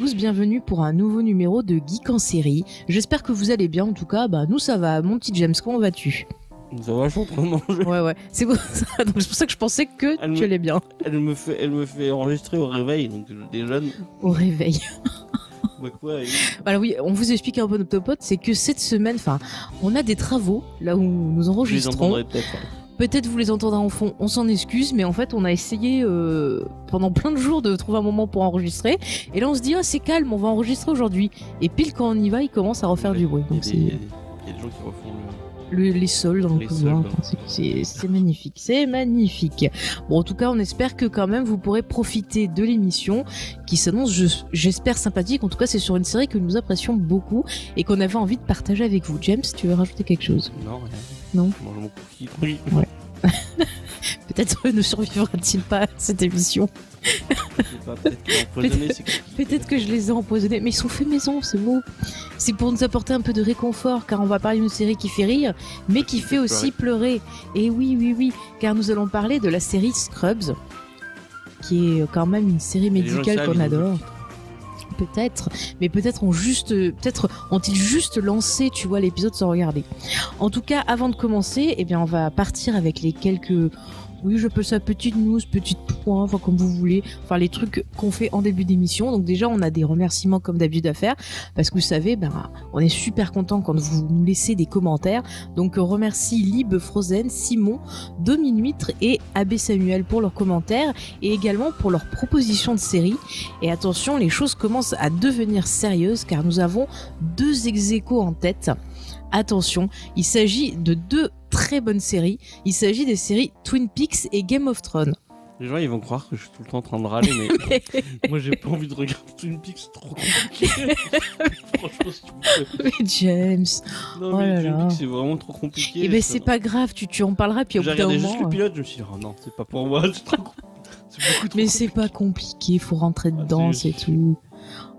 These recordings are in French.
tous, bienvenue pour un nouveau numéro de Geek en série. J'espère que vous allez bien, en tout cas, nous ça va. Mon petit James, comment vas-tu ? Ça va, je suis en train de manger. Ouais, c'est pour ça que je pensais que tu allais bien. Elle me fait enregistrer au réveil, donc je déjeune. Au réveil. Bah quoi Voilà, oui, on vous explique un peu notre pote, c'est que cette semaine, on a des travaux, là où nous enregistrons. Peut-être vous les entendrez en fond, on s'en excuse, mais en fait on a essayé pendant plein de jours de trouver un moment pour enregistrer, et là on se dit c'est calme, on va enregistrer aujourd'hui, et pile quand on y va, il commence à refaire du bruit. Donc il y a des gens qui refont les sols dans le couloir. C'est magnifique, c'est magnifique. Bon, en tout cas, on espère que quand même vous pourrez profiter de l'émission qui s'annonce, j'espère, sympathique. En tout cas, c'est sur une série que nous apprécions beaucoup et qu'on avait envie de partager avec vous. James, tu veux rajouter quelque chose ? Non, rien. Non. Je mange mon cookie. Oui. Ouais. Peut-être ne survivra-t-il pas à cette émission. Peut-être que je les ai empoisonnés, mais ils sont faits maison, c'est beau. C'est pour nous apporter un peu de réconfort, car on va parler d'une série qui fait rire, mais qui fait aussi pleurer. Et oui, car nous allons parler de la série Scrubs, qui est quand même une série médicale qu'on adore. Peut-être, mais peut-être ont-ils juste lancé, tu vois, l'épisode sans regarder. En tout cas, avant de commencer, on va partir avec les quelques... Oui, je peux ça petite news, petite point, comme vous voulez, les trucs qu'on fait en début d'émission. Donc déjà, on a des remerciements comme d'habitude à faire, parce que vous savez, on est super content quand vous nous laissez des commentaires. Donc remercie Lib, Frozen, Simon, Dominuitre et Abbé Samuel pour leurs commentaires et également pour leurs propositions de séries. Et attention, les choses commencent à devenir sérieuses car nous avons 2 ex-aequo en tête. Attention, il s'agit de 2 très bonnes séries. Il s'agit des séries Twin Peaks et Game of Thrones. Les gens ils vont croire que je suis tout le temps en train de râler, mais moi j'ai pas envie de regarder Twin Peaks, c'est trop compliqué. Franchement, si tu me Mais James, non, mais Twin Peaks c'est vraiment trop compliqué. Et c'est pas grave, tu en parleras puis au bout d'un moment. J'ai regardé juste le pilote, je me suis dit oh non, c'est pas pour moi, c'est trop compliqué. Mais c'est pas compliqué, faut rentrer dedans, c'est tout.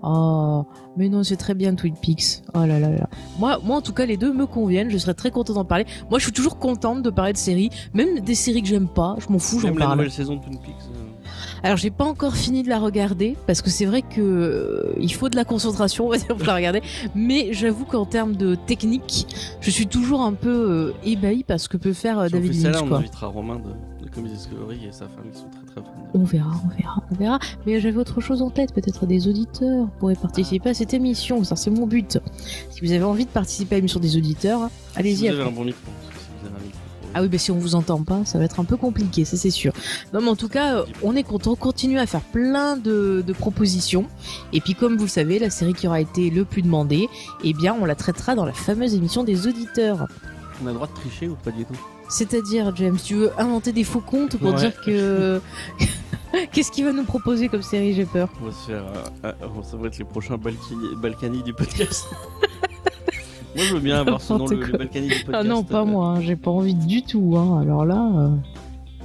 Oh, mais non, c'est très bien Twin Peaks. Oh là là là. Moi, en tout cas, les 2 me conviennent. Je serais très content d'en parler. Moi, je suis toujours contente de parler de séries, même des séries que j'aime pas. Je m'en fous, j'en parle. Même la nouvelle saison de Twin Peaks. Alors, j'ai pas encore fini de la regarder parce que c'est vrai que il faut de la concentration, on va dire, pour la regarder. Mais j'avoue qu'en termes de technique, je suis toujours un peu ébahi par ce que peut faire David Lynch. On invitera Romain de Comedy Discovery et sa femme qui sont très très fans. On verra. Mais j'avais autre chose en tête, peut-être des auditeurs pourraient participer à cette émission, ça c'est mon but. Si vous avez envie de participer à l'émission des auditeurs, allez-y. Si vous avez un bon micro. Ah oui, si on vous entend pas, ça va être un peu compliqué, ça c'est sûr. Non mais en tout cas, on est content, continue à faire plein de propositions. Et puis comme vous le savez, la série qui aura été le plus demandée, on la traitera dans la fameuse émission des auditeurs. On a le droit de tricher ou pas du tout ? C'est-à-dire, James, tu veux inventer des faux comptes pour dire que... Qu'est-ce qu'il va nous proposer comme série, j'ai peur. On va se faire... ça va être les prochains Balkany du podcast. Moi, je veux bien avoir ce nom, le Balkany du podcast. Ah non, pas moi, j'ai pas envie du tout. Alors là...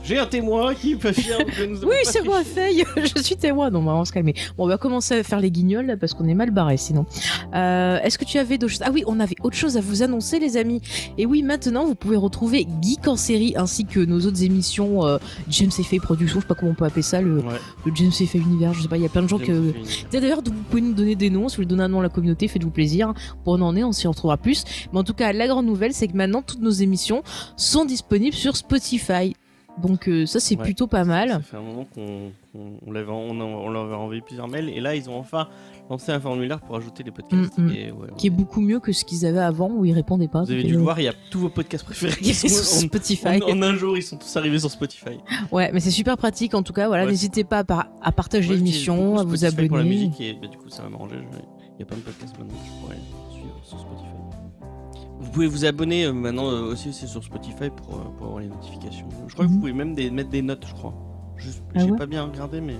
J'ai un témoin qui peut affirme que nous avons oui, c'est moi, Faye. Je suis témoin. Non, on va se calmer. Bon, on va commencer à faire les guignols là, parce qu'on est mal barrés sinon. Est-ce que tu avais d'autres choses ? Ah oui, on avait autre chose à vous annoncer, les amis. Et oui, maintenant, vous pouvez retrouver Geek en série ainsi que nos autres émissions James et Faye Productions. Je sais pas comment on peut appeler ça, le James et Faye Univers. Je sais pas, il y a plein de gens que. D'ailleurs, vous pouvez nous donner des noms. Si vous voulez donner un nom à la communauté, faites-vous plaisir. Pour on en est, on s'y retrouvera plus. Mais en tout cas, la grande nouvelle, c'est que maintenant, toutes nos émissions sont disponibles sur Spotify. Donc ça c'est plutôt pas mal. Ça fait un moment qu'on l'avait envoyé plusieurs mails et là ils ont enfin lancé un formulaire pour ajouter les podcasts qui est beaucoup mieux que ce qu'ils avaient avant où ils répondaient pas. Vous avez dû le voir, il y a tous vos podcasts préférés qui sont sur Spotify. En un jour ils sont tous arrivés sur Spotify. Ouais, mais c'est super pratique en tout cas. Voilà, n'hésitez pas à partager l'émission, à vous abonner. Pour la musique et du coup ça va m'arranger. Il y a plein de podcasts maintenant que je pourrais suivre sur Spotify. Vous pouvez vous abonner maintenant aussi sur Spotify pour avoir les notifications. Je crois que vous pouvez même mettre des notes, je crois. J'ai pas bien regardé, mais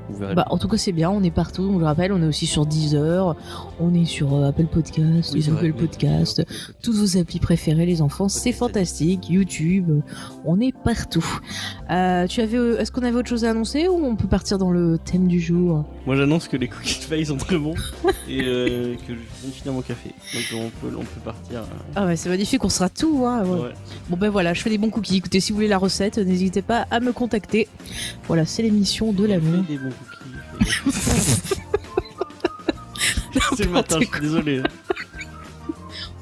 vous verrez. En tout cas, c'est bien. On est partout. On le rappelle, on est aussi sur Deezer. On est sur Apple Podcast, Google Podcast, toutes vos applis préférées, les enfants. C'est fantastique. YouTube. On est partout. Est-ce qu'on avait autre chose à annoncer ou on peut partir dans le thème du jour ? Moi, j'annonce que les cookies de Faye sont très bons et que je viens de finir mon café. Donc on peut partir. Ah ouais, c'est magnifique. On sera tout. Hein, ouais. Bon voilà, je fais des bons cookies. Écoutez, si vous voulez la recette, n'hésitez pas à me contacter. Voilà, c'est l'émission de l'amour. Des bons cookies. C'est le matin, je suis désolé.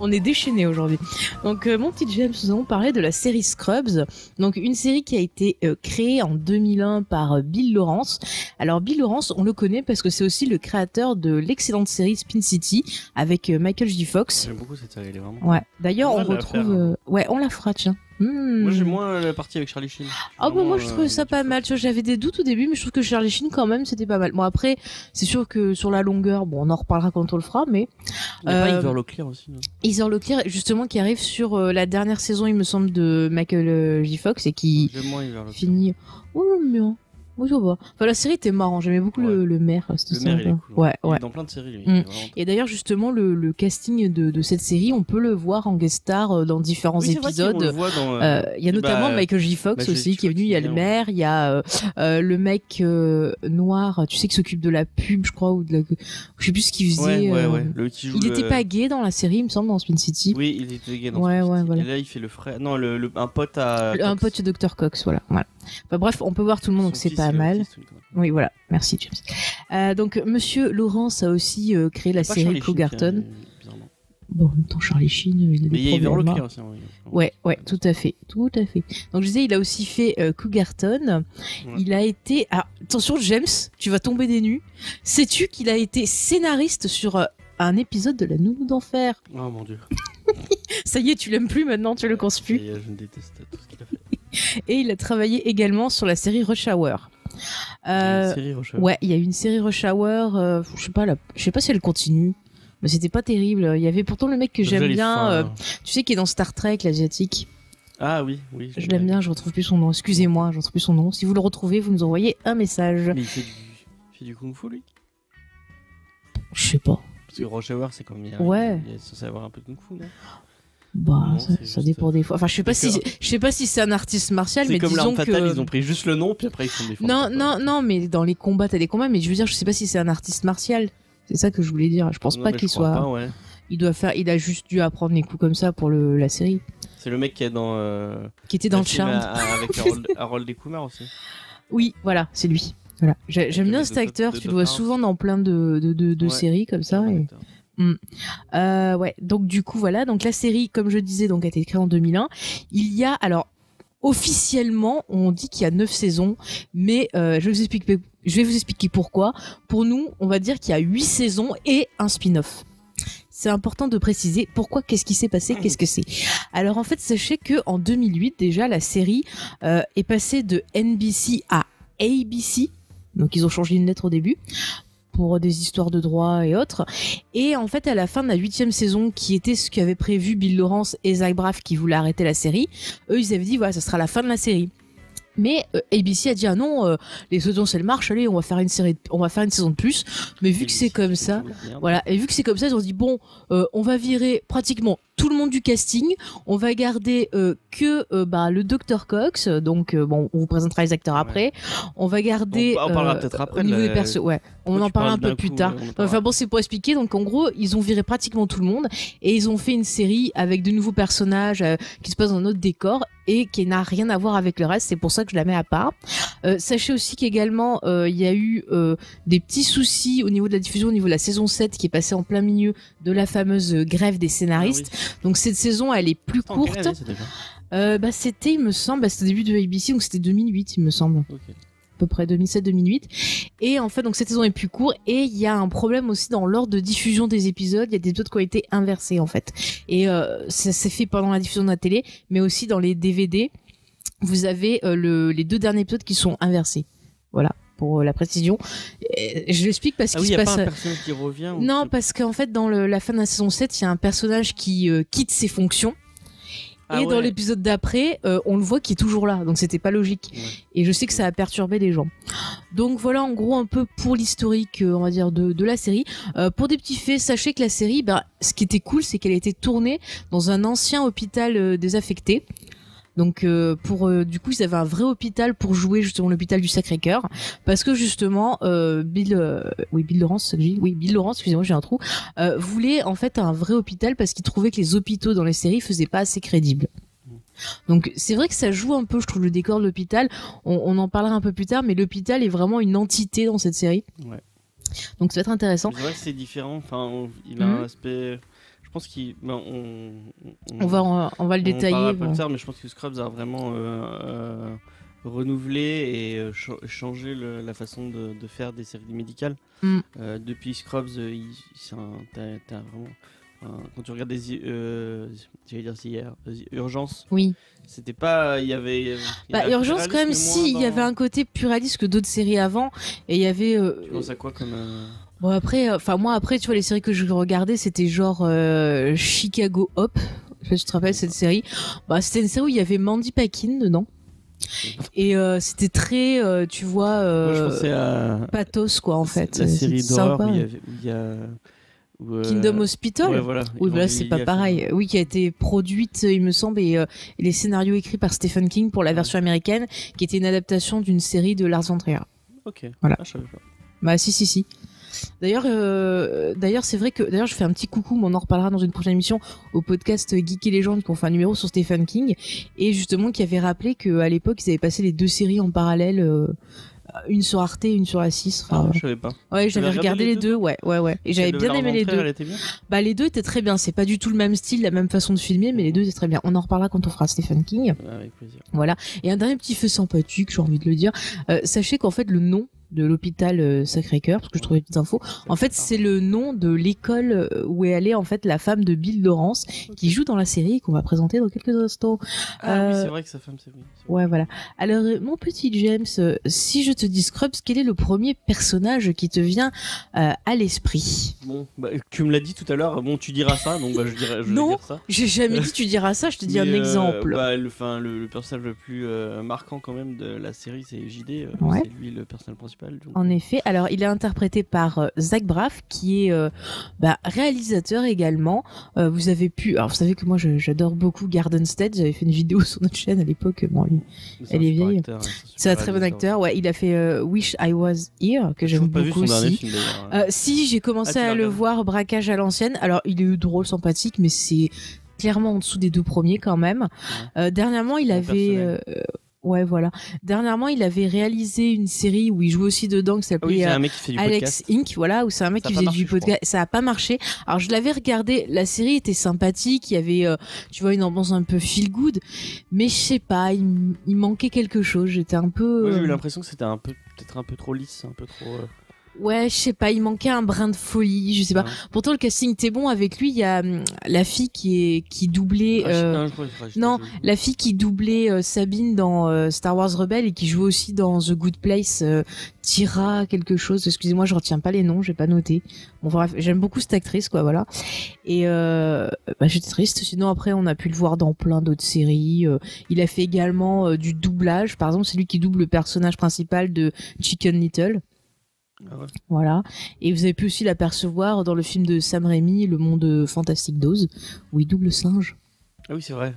On est déchaînés aujourd'hui. Donc, mon petit James, nous allons parler de la série Scrubs. Donc, une série qui a été créée en 2001 par Bill Lawrence. Alors, Bill Lawrence, on le connaît parce que c'est aussi le créateur de l'excellente série Spin City avec Michael J. Fox. J'aime beaucoup cette série, elle est vraiment. Ouais. D'ailleurs, on va la retrouve. faire, Ouais, on la fera, tiens. Moi, j'aime moins la partie avec Charlie Sheen. Ah bon, moi je trouvais ça pas mal. Tu vois, j'avais des doutes au début, mais je trouve que Charlie Sheen quand même c'était pas mal. Bon après, c'est sûr que sur la longueur, bon on en reparlera quand on le fera, mais. Il y a pas Heather Locklear aussi, non? Heather Locklear, justement, qui arrive sur la dernière saison, il me semble, de Michael J. Fox et qui finit. Oh non, bien. Oui, ça va. Enfin, la série était marrant. J'aimais beaucoup le maire. Le maire, il est cool. Ouais, il ouais. est dans plein de séries, lui. Et d'ailleurs, justement, le casting de cette série, on peut le voir en guest star dans différents épisodes. Il y a notamment Michael J. Fox aussi qui est venu. Il y a le maire, il y a le mec noir, tu sais, qui s'occupe de la pub, je crois, ou de la. Je sais plus ce qu'il faisait. Il était pas gay dans la série, il me semble, dans Spin City. Oui, il était gay dans Spin City. Voilà. Et là, il fait le frère. Non, un pote à. Un pote de Dr. Cox, voilà. Enfin, bref, on peut voir tout le monde, donc c'est pas mal. Oui, voilà. Merci, James. Donc, Monsieur Laurence a aussi créé la série Cougarton. Bon, en même temps, Charlie Sheen, il a des problèmes. Mais il y a Heather Locklear aussi. Ouais, tout à fait. Donc, je disais, il a aussi fait Cougarton. Ouais. Il a été... Ah, attention, James, tu vas tomber des nues. Sais-tu qu'il a été scénariste sur un épisode de La Nounou d'Enfer? Oh mon Dieu. Ça y est, tu l'aimes plus maintenant, tu le penses plus. Je déteste tout ce qu'il a fait. Et il a travaillé également sur la série Rush Hour. Ouais, il y a une série Rush Hour, je sais pas si elle continue, mais c'était pas terrible. Il y avait pourtant le mec que j'aime bien, tu sais, qui est dans Star Trek, l'asiatique. Ah oui. Je l'aime bien, je retrouve plus son nom. Excusez-moi, je retrouve plus son nom. Si vous le retrouvez, vous nous envoyez un message. Mais il fait du kung-fu, lui? Je sais pas. Parce que Rush Hour, c'est comme il est censé avoir un peu de kung-fu, non? Bah, non, ça dépend des fois. Enfin, je sais pas si c'est un artiste martial, mais comme disons l'Arme Fatale, ils ont pris juste le nom, puis après ils font des formes. Non, mais dans les combats, t'as des combats, mais je veux dire, je sais pas si c'est un artiste martial. C'est ça que je voulais dire. Je pense pas qu'il soit. Pas, ouais. Il a juste dû apprendre les coups comme ça pour la série. C'est le mec qui est dans. Qui était dans le Charmed. Avec Harold et Kumar aussi. Oui, voilà, c'est lui. Voilà. J'aime bien cet acteur. Tu le vois souvent dans plein de séries comme ça. Ouais, donc du coup voilà, donc la série, comme je disais, donc a été créée en 2001. Il y a, alors officiellement, on dit qu'il y a 9 saisons, mais je vais vous expliquer pourquoi. Pour nous, on va dire qu'il y a 8 saisons et un spin-off. C'est important de préciser pourquoi, qu'est-ce qui s'est passé, qu'est-ce que c'est. Alors en fait, sachez que en 2008 déjà, la série est passée de NBC à ABC. Donc ils ont changé une lettre au début pour des histoires de droit et autres. Et en fait, à la fin de la 8e saison, qui était ce qu'avaient prévu Bill Lawrence et Zach Braff qui voulaient arrêter la série, eux, ils avaient dit, voilà, ça sera la fin de la série. Mais ABC a dit ah non, les saisons elles marchent, allez on va faire une saison de plus. Mais vu que c'est comme ça, voilà, et vu que c'est comme ça, ils ont dit bon, on va virer pratiquement tout le monde du casting, on va garder que le Dr. Cox, donc bon, on vous présentera les acteurs après. On va garder on parlera peut-être après au niveau des persos, ouais, on en parlera un peu plus tard. Enfin bon, c'est pour expliquer. Donc en gros, ils ont viré pratiquement tout le monde et ils ont fait une série avec de nouveaux personnages qui se passent dans un autre décor et qui n'a rien à voir avec le reste. C'est pour ça que je la mets à part. Sachez aussi qu'également il y a eu des petits soucis au niveau de la diffusion, au niveau de la saison 7 qui est passée en plein milieu de la fameuse grève des scénaristes. Ah oui. Donc cette saison, elle est plus courte. Quelle année, c'était, il me semble, c'était au début de ABC, donc c'était 2008, il me semble. Okay. À peu près 2007-2008. Et en fait, donc cette saison est plus courte et il y a un problème aussi dans l'ordre de diffusion des épisodes. Il y a des épisodes qui ont été inversés en fait. Et ça s'est fait pendant la diffusion de la télé, mais aussi dans les DVD. Vous avez les 2 derniers épisodes qui sont inversés. Voilà. Pour la précision, je l'explique parce qu'il se passe. Ah oui, il n'y a pas un personnage qui revient. Non, parce qu'en fait, dans la fin de la saison 7, il y a un personnage qui quitte ses fonctions. Et dans l'épisode d'après, on le voit qui est toujours là. Donc c'était pas logique. Ouais. Et je sais que ça a perturbé les gens. Donc voilà, en gros, un peu pour l'historique, on va dire, de la série. Pour des petits faits, sachez que la série, ce qui était cool, c'est qu'elle a été tournée dans un ancien hôpital désaffecté. Donc du coup ils avaient un vrai hôpital pour jouer justement l'hôpital du Sacré-Cœur parce que justement Bill Lawrence, excusez-moi j'ai un trou, voulait en fait un vrai hôpital parce qu'il trouvait que les hôpitaux dans les séries faisaient pas assez crédibles. Donc c'est vrai que ça joue un peu, je trouve, le décor de l'hôpital. On en parlera un peu plus tard, mais l'hôpital est vraiment une entité dans cette série. Ouais. Donc ça va être intéressant. C'est vrai que c'est différent. Enfin, il a un aspect. Je pense qu'il. On va le détailler. On parlera plus tard, mais je pense que Scrubs a vraiment renouvelé et changé la façon de faire des séries médicales. Depuis Scrubs, t'as vraiment. Quand tu regardes j'allais dire Urgence, oui. C'était pas. Il y avait Urgence, quand même, si, il y avait un côté plus réaliste que d'autres séries avant. Et il y avait. Tu penses à quoi comme. Bon, après, moi, après, tu vois, les séries que je regardais, c'était genre Chicago Hop. Je sais pas si tu te rappelles cette série. C'était une série où il y avait Mandy Paquin dedans. Et c'était très, tu vois, moi, je pensais à pathos, quoi, en fait. La série d'horreur où il y a Kingdom Hospital. Ouais, voilà. Oui, là c'est pas pareil. Oui, qui a été produite, il me semble, et les scénarios écrits par Stephen King pour la version américaine, qui était une adaptation d'une série de Lars von Trier. Ok. Voilà. Je savais pas. Bah si. D'ailleurs, c'est vrai que je fais un petit coucou, mais on en reparlera dans une prochaine émission au podcast Geek et Légende qui ont fait un numéro sur Stephen King et justement qui avait rappelé qu'à l'époque ils avaient passé les deux séries en parallèle. Une sur Arte et une sur A6. Je savais pas. Ouais, j'avais regardé les deux, ouais. Et j'avais bien aimé les deux. Elle était bien. Les deux étaient très bien. C'est pas du tout le même style, la même façon de filmer, mais les deux étaient très bien. On en reparlera quand on fera Stephen King. Avec plaisir. Voilà. Et un dernier petit fait sympathique, j'ai envie de le dire. Sachez qu'en fait, le nom de l'hôpital Sacré-Cœur, parce que je trouvais des petites infos. En fait, c'est le nom de l'école où est allée en fait la femme de Bill Lawrence, qui joue dans la série et qu'on va présenter dans quelques instants. Oui, c'est vrai que sa femme, c'est vrai. Ouais, voilà. Alors, mon petit James, si je te dis Scrubs, quel est le premier personnage qui te vient à l'esprit? Bon, tu me l'as dit tout à l'heure. Bon, tu diras ça, donc je vais dire ça. Non, j'ai jamais dit tu diras ça. Je te dis un exemple. Le personnage le plus marquant quand même de la série, c'est JD. Ouais. C'est lui le personnage principal. Donc. En effet. Alors, il est interprété par Zach Braff, qui est réalisateur également. Vous savez que moi, j'adore beaucoup Garden State. J'avais fait une vidéo sur notre chaîne à l'époque. Bon, elle est vieille. C'est un très bon acteur. Ouais, il a fait Wish I Was Here, que j'aime beaucoup aussi. Film, si, j'ai commencé à le voir, Braquage à l'ancienne. Alors, il est drôle, sympathique, mais c'est clairement en dessous des deux premiers quand même. Dernièrement, il avait... Ouais, voilà. Dernièrement, il avait réalisé une série où il jouait aussi dedans qui s'appelait Alex Inc. Voilà, où c'est un mec qui faisait du podcast. Ça a pas marché. Alors, je l'avais regardé. La série était sympathique. Il y avait, tu vois, une ambiance un peu feel good. Mais je sais pas, il manquait quelque chose. J'étais un peu. Moi, j'ai eu l'impression que c'était peut-être un peu trop lisse, un peu trop. Ouais, je sais pas, il manquait un brin de folie, je sais pas. Pourtant le casting était bon. Avec lui, il y a la fille qui doublait la fille qui doublait Sabine dans Star Wars Rebelle et qui joue aussi dans The Good Place, Tira quelque chose. Excusez-moi, je retiens pas les noms, j'ai pas noté. Bon bref, j'aime beaucoup cette actrice quoi, voilà. Et j'étais triste. Sinon après, on a pu le voir dans plein d'autres séries. Il a fait également du doublage. Par exemple, c'est lui qui double le personnage principal de Chicken Little. Ah ouais. Voilà. Et vous avez pu aussi l'apercevoir dans le film de Sam Raimi, Le Monde Fantastique d'Oz, où il double singe. Ah oui, c'est vrai.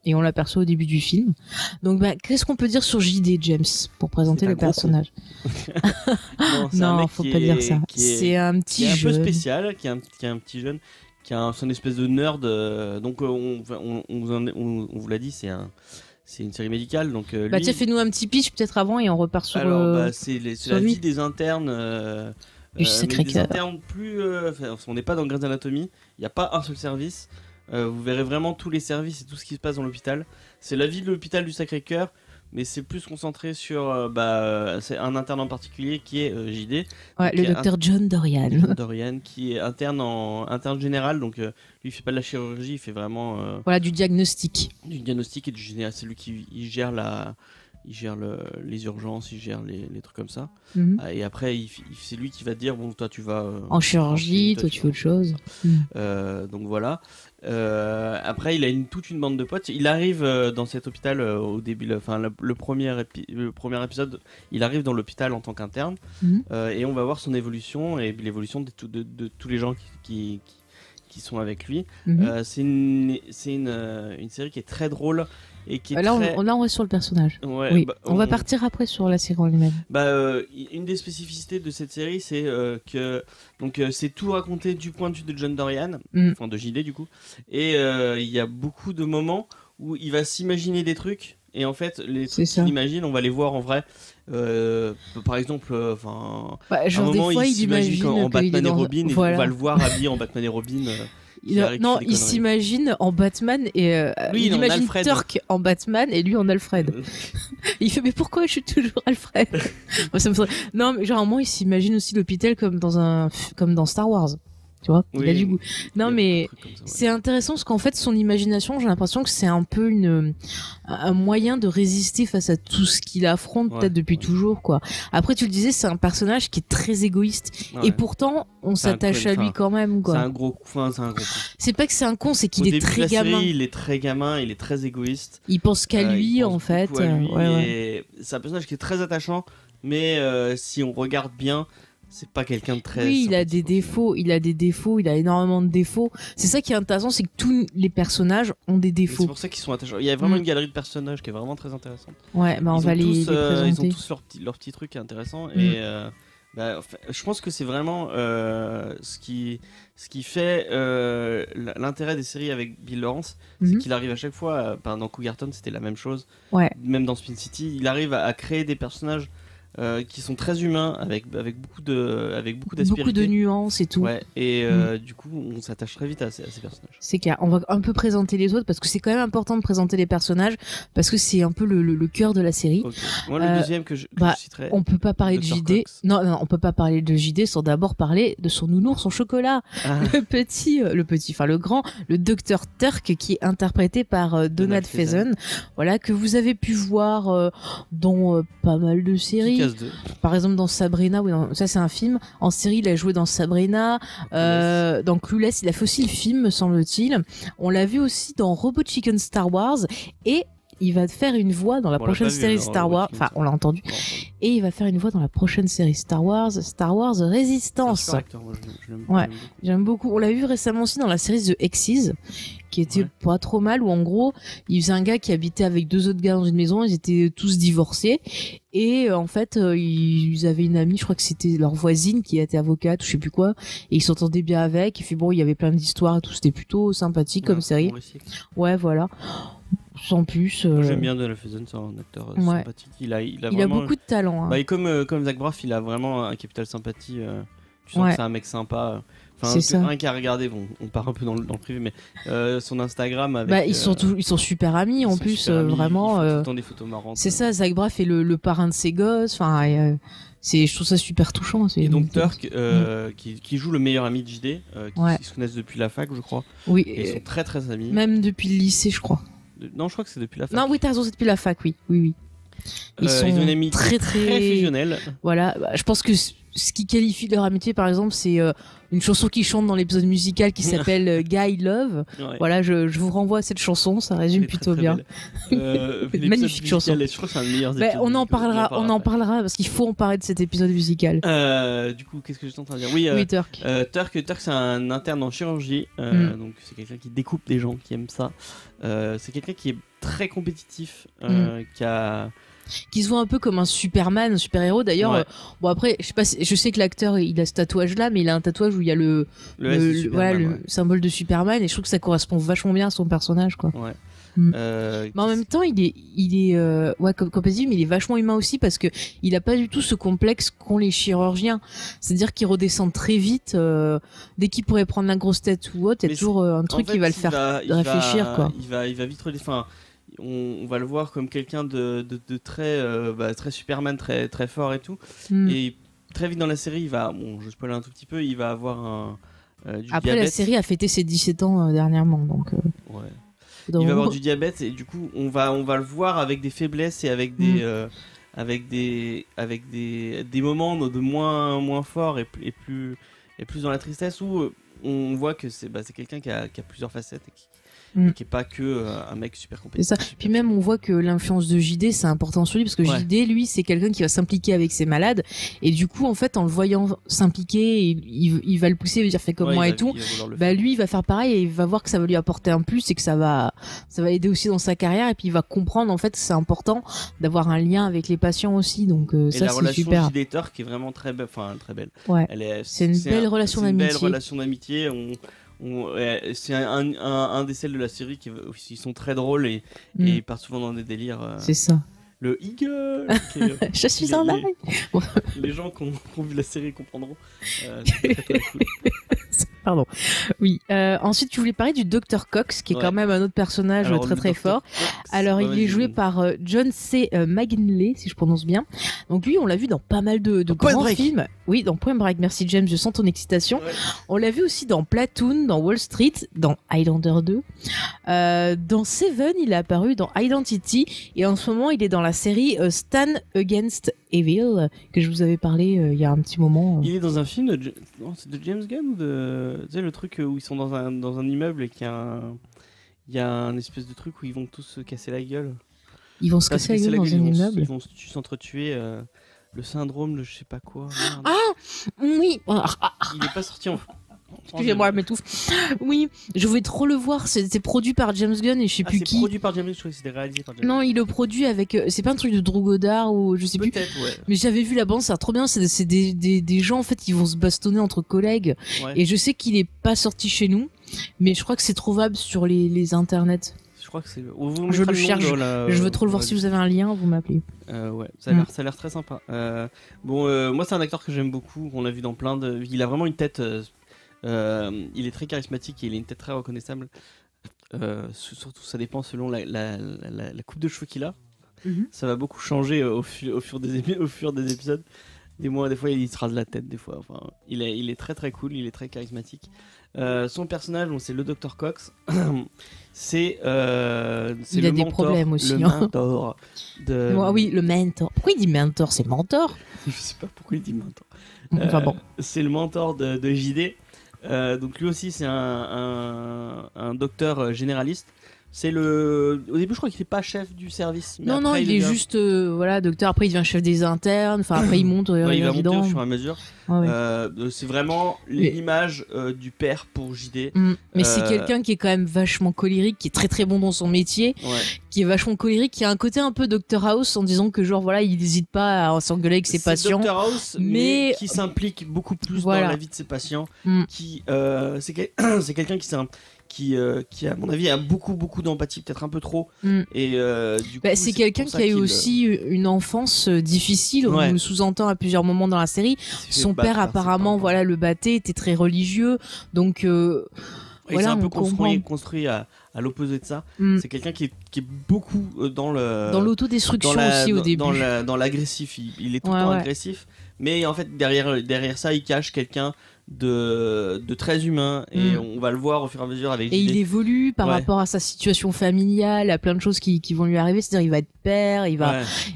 Et on l'aperçoit au début du film. Donc, qu'est-ce qu'on peut dire sur JD, James, pour présenter le personnage? Non, faut pas dire ça. C'est un petit jeune. Qui est un peu spécial, qui est un petit jeune, qui a son espèce de nerd. Donc, on vous l'a dit, c'est une série médicale, donc tiens, fais-nous un petit pitch peut-être avant et on repart sur. Alors, c'est la vie des internes. Du Sacré-Cœur. Des internes plus. On n'est pas dans Grey's Anatomy. Il n'y a pas un seul service. Vous verrez vraiment tous les services et tout ce qui se passe dans l'hôpital. C'est la vie de l'hôpital du Sacré-Cœur, mais c'est plus concentré sur c'est un interne en particulier qui est JD. Ouais, le docteur John Dorian. John Dorian, qui est interne général, donc lui il fait pas de la chirurgie, il fait vraiment du diagnostic. Du diagnostic et du général. C'est lui qui gère les urgences, il gère les trucs comme ça. Et après, c'est lui qui va te dire bon, toi tu vas en chirurgie, toi tu fais autre chose. Donc voilà. Après, il a toute une bande de potes. Il arrive dans cet hôpital au début, le premier épisode. Il arrive dans l'hôpital en tant qu'interne et on va voir son évolution et l'évolution de tous les gens qui sont avec lui. C'est une série qui est très drôle. Et qui est là, on reste sur le personnage. Ouais, oui. On va partir après sur la série en elle-même. Une des spécificités de cette série, c'est que c'est tout raconté du point de vue de John Dorian, enfin de JD du coup. Et il y a beaucoup de moments où il va s'imaginer des trucs Et en fait, les trucs qu'il imagine, on va les voir en vrai. Par exemple, genre un moment, des fois, il s'imagine en Batman et Robin, et voilà. on va le voir habillé en Batman et Robin. Non, il s'imagine en Batman et il imagine Turk en Batman et lui en Alfred. Il fait mais pourquoi je suis toujours Alfred? Non, mais genre à un moment il s'imagine aussi l'hôpital comme dans Star Wars. Tu vois, il a du goût. Non, mais c'est intéressant parce qu'en fait, son imagination, j'ai l'impression que c'est un peu un moyen de résister face à tout ce qu'il affronte, peut-être depuis toujours, quoi. Après, tu le disais, c'est un personnage qui est très égoïste. Et pourtant, on s'attache à lui quand même, quoi. C'est un gros con. C'est pas que c'est un con, c'est qu'il est très gamin. Il est très gamin, il est très égoïste. Il pense qu'à lui, en fait. C'est un personnage qui est très attachant, mais si on regarde bien, c'est pas quelqu'un de très... Oui, il a des défauts, il a énormément de défauts. C'est ça qui est intéressant, c'est que tous les personnages ont des défauts. C'est pour ça qu'ils sont attachants. Il y a vraiment une galerie de personnages qui est vraiment très intéressante. Ouais, on va les présenter. Ils ont tous leur petit truc qui est intéressant. Et je pense que c'est vraiment ce qui fait l'intérêt des séries avec Bill Lawrence, c'est qu'il arrive à chaque fois, dans Cougarton c'était la même chose, même dans Spin City, il arrive à créer des personnages qui sont très humains avec beaucoup d'aspérités, beaucoup de nuances et tout. Ouais, et du coup on s'attache très vite à ces personnages. C'est clair. On va un peu présenter les autres parce que c'est quand même important de présenter les personnages parce que c'est un peu le cœur de la série. Okay. Moi le deuxième que je citerai, on peut pas parler de JD. Non, on peut pas parler de JD sans d'abord parler de son nounours en chocolat. Le grand, le Dr Turk, qui est interprété par Donald Faison. Voilà, que vous avez pu voir dans pas mal de séries. Par exemple dans Sabrina, ça c'est un film. En série, il a joué dans Sabrina, dans Clueless, il a fait aussi le film, me semble-t-il. On l'a vu aussi dans Robot Chicken Star Wars, et il va faire une voix dans la prochaine série Star Wars. Enfin, on l'a entendu. Et il va faire une voix dans la prochaine série Star Wars Resistance. J'aime beaucoup. On l'a vu récemment aussi dans la série The Exes, qui était pas trop mal, où en gros, il faisait un gars qui habitait avec deux autres gars dans une maison, ils étaient tous divorcés, et en fait, ils avaient une amie, je crois que c'était leur voisine qui était avocate, ou je sais plus quoi, et ils s'entendaient bien avec, et puis bon, il y avait plein d'histoires et tout, c'était plutôt sympathique comme série. Ouais, voilà. Sans plus. J'aime bien Donald Faison, c'est un acteur sympathique. Il a beaucoup de talent. Hein. Et comme Zach Braff, il a vraiment un capital sympathie. Tu sens que c'est un mec sympa. C'est ça. Un qui a regardé, on part un peu dans le privé, mais son Instagram avec. Ils sont super amis en plus, vraiment. Ils font tout le temps des photos marrantes. C'est ça, Zach Braff est le parrain de ses gosses. Enfin, je trouve ça super touchant. Et donc Turk, qui joue le meilleur ami de JD, qui se connaissent depuis la fac, je crois. Oui. Et ils sont très très amis. Même depuis le lycée, je crois. Non, je crois que c'est depuis la fac. Non, oui, t'as raison, c'est depuis la fac, oui. Ils sont ont une amitié très fusionnelle. Voilà, je pense que ce qui qualifie leur amitié, par exemple, c'est une chanson qu'ils chantent dans l'épisode musical qui s'appelle Guy Love. Ouais. Voilà, je vous renvoie à cette chanson, ça résume plutôt très bien. Magnifique chanson. Je crois que c'est un des meilleurs épisodes. On en parlera parce qu'il faut en parler de cet épisode musical. Du coup, qu'est-ce que j'étais en train de dire? Oui, Turk. Turk, c'est un interne en chirurgie, donc c'est quelqu'un qui découpe des gens, qui aime ça. C'est quelqu'un qui est très compétitif, qui se voit un peu comme un Superman, un super-héros. D'ailleurs, bon après, je sais que l'acteur il a ce tatouage-là, mais il a un tatouage où il y a le symbole de Superman, et je trouve que ça correspond vachement bien à son personnage, quoi. Ouais. Mais en même temps, il est compétitif, mais il est vachement humain aussi, parce que il a pas du tout ce complexe qu'ont les chirurgiens. C'est-à-dire qu'il redescend très vite, dès qu'il pourrait prendre la grosse tête ou autre, il y a toujours un truc qui va le faire réfléchir, quoi. Il va vite on va le voir comme quelqu'un de très très Superman, très très fort et tout. Et très vite dans la série, je spoil un tout petit peu, il va avoir du Après, diabète. la série a fêté ses 17 ans dernièrement, donc. Il va avoir du diabète, et du coup, on va le voir avec des faiblesses et avec des moments de moins forts et plus dans la tristesse, où on voit que c'est quelqu'un qui a plusieurs facettes et qui est pas que un mec super compétent. C'est ça. Puis même on voit que l'influence de JD c'est important sur lui, parce que JD lui c'est quelqu'un qui va s'impliquer avec ses malades, et du coup en fait en le voyant s'impliquer, il va le pousser, il va dire fais comme moi et tout. Lui il va faire pareil, et il va voir que ça va lui apporter un plus, et que ça va aider aussi dans sa carrière, et puis il va comprendre en fait que c'est important d'avoir un lien avec les patients aussi, donc ça c'est super. La relation JD-Turk est vraiment très belle. Ouais. C'est une belle relation d'amitié. Une belle relation d'amitié. c'est un des celles de la série qui sont très drôles et ils partent souvent dans des délires. C'est ça. Le Eagle Je suis un ail. Les gens qui ont vu la série comprendront. C'est très cool. Pardon. Oui. Ensuite, tu voulais parler du Dr Cox, qui est quand même un autre personnage très fort. Alors, il est joué par John C. McGinley, si je prononce bien. Donc lui, on l'a vu dans pas mal de grands films. Oui, dans Point Break. Merci James, je sens ton excitation. Ouais. On l'a vu aussi dans Platoon, dans Wall Street, dans Highlander 2. Dans Seven, il est apparu dans Identity. Et en ce moment, il est dans la série Stan Against Evil, que je vous avais parlé il y a un petit moment. Il est dans un film c'est de James Gunn ou de... Tu sais, le truc où ils sont dans un immeuble et qu'il y a un espèce de truc où ils vont tous se casser la gueule. Ils vont se casser la gueule dans un immeuble. Ils vont s'entretuer. Le syndrome de je sais pas quoi. Merde. Ah oui. Il est pas sorti en... Excusez-moi, je m'étouffe. Oui, je voulais trop le voir. C'est produit par James Gunn et je sais plus qui. C'est produit par James Gunn, je crois que c'était réalisé par James Gunn. Non, il le produit avec. C'est pas un truc de Drew Goddard ou je sais plus. Peut-être, ouais. Mais j'avais vu la bande, ça a trop bien. C'est des gens en fait qui vont se bastonner entre collègues. Ouais. Et je sais qu'il est pas sorti chez nous, mais je crois que c'est trouvable sur les internets. Je crois que c'est. Je le cherche. Je veux trop le voir. Si vous avez un lien, vous m'appelez. Ouais, ça a l'air très sympa. Moi, c'est un acteur que j'aime beaucoup. On l'a vu dans plein de. Il a vraiment une tête. Il est très charismatique et il a une tête très reconnaissable. Surtout, ça dépend selon la coupe de cheveux qu'il a. Ça va beaucoup changer au fur des épisodes. Des fois, il se rase la tête. Des fois, enfin, il est très très cool. Il est très charismatique. Son personnage, c'est le Dr Cox. c'est il a des mentor, problèmes aussi. Le mentor de. Oui, le mentor. Pourquoi il dit mentor? C'est mentor. Je sais pas pourquoi il dit mentor. Enfin bon. C'est le mentor de JD. Donc lui aussi c'est un docteur généraliste. Au début je crois qu'il n'est pas chef du service. Mais non, il est juste docteur. Après il devient chef des internes. Enfin après il monte. Il va monter au fur et à mesure. C'est vraiment l'image du père pour JD. Mais c'est quelqu'un qui est quand même vachement colérique, qui est très très bon dans son métier, qui est vachement colérique, qui a un côté un peu Dr House en disant que il n'hésite pas à s'engueuler avec ses patients. Dr House, mais qui s'implique beaucoup plus dans la vie de ses patients. C'est quelqu'un qui à mon avis a beaucoup d'empathie, peut-être un peu trop. Et du coup, c'est quelqu'un qui a eu aussi une enfance difficile. On le sous-entend à plusieurs moments dans la série. Son père apparemment le battait, était très religieux, donc il s'est un peu construit à l'opposé de ça. C'est quelqu'un qui est beaucoup dans l'autodestruction aussi au début. Dans l'agressif, il est tout le temps agressif, mais en fait derrière ça il cache quelqu'un de très humain et on va le voir au fur et à mesure avec JD. Et il évolue par rapport à sa situation familiale, à plein de choses qui vont lui arriver, c'est-à-dire il va être père,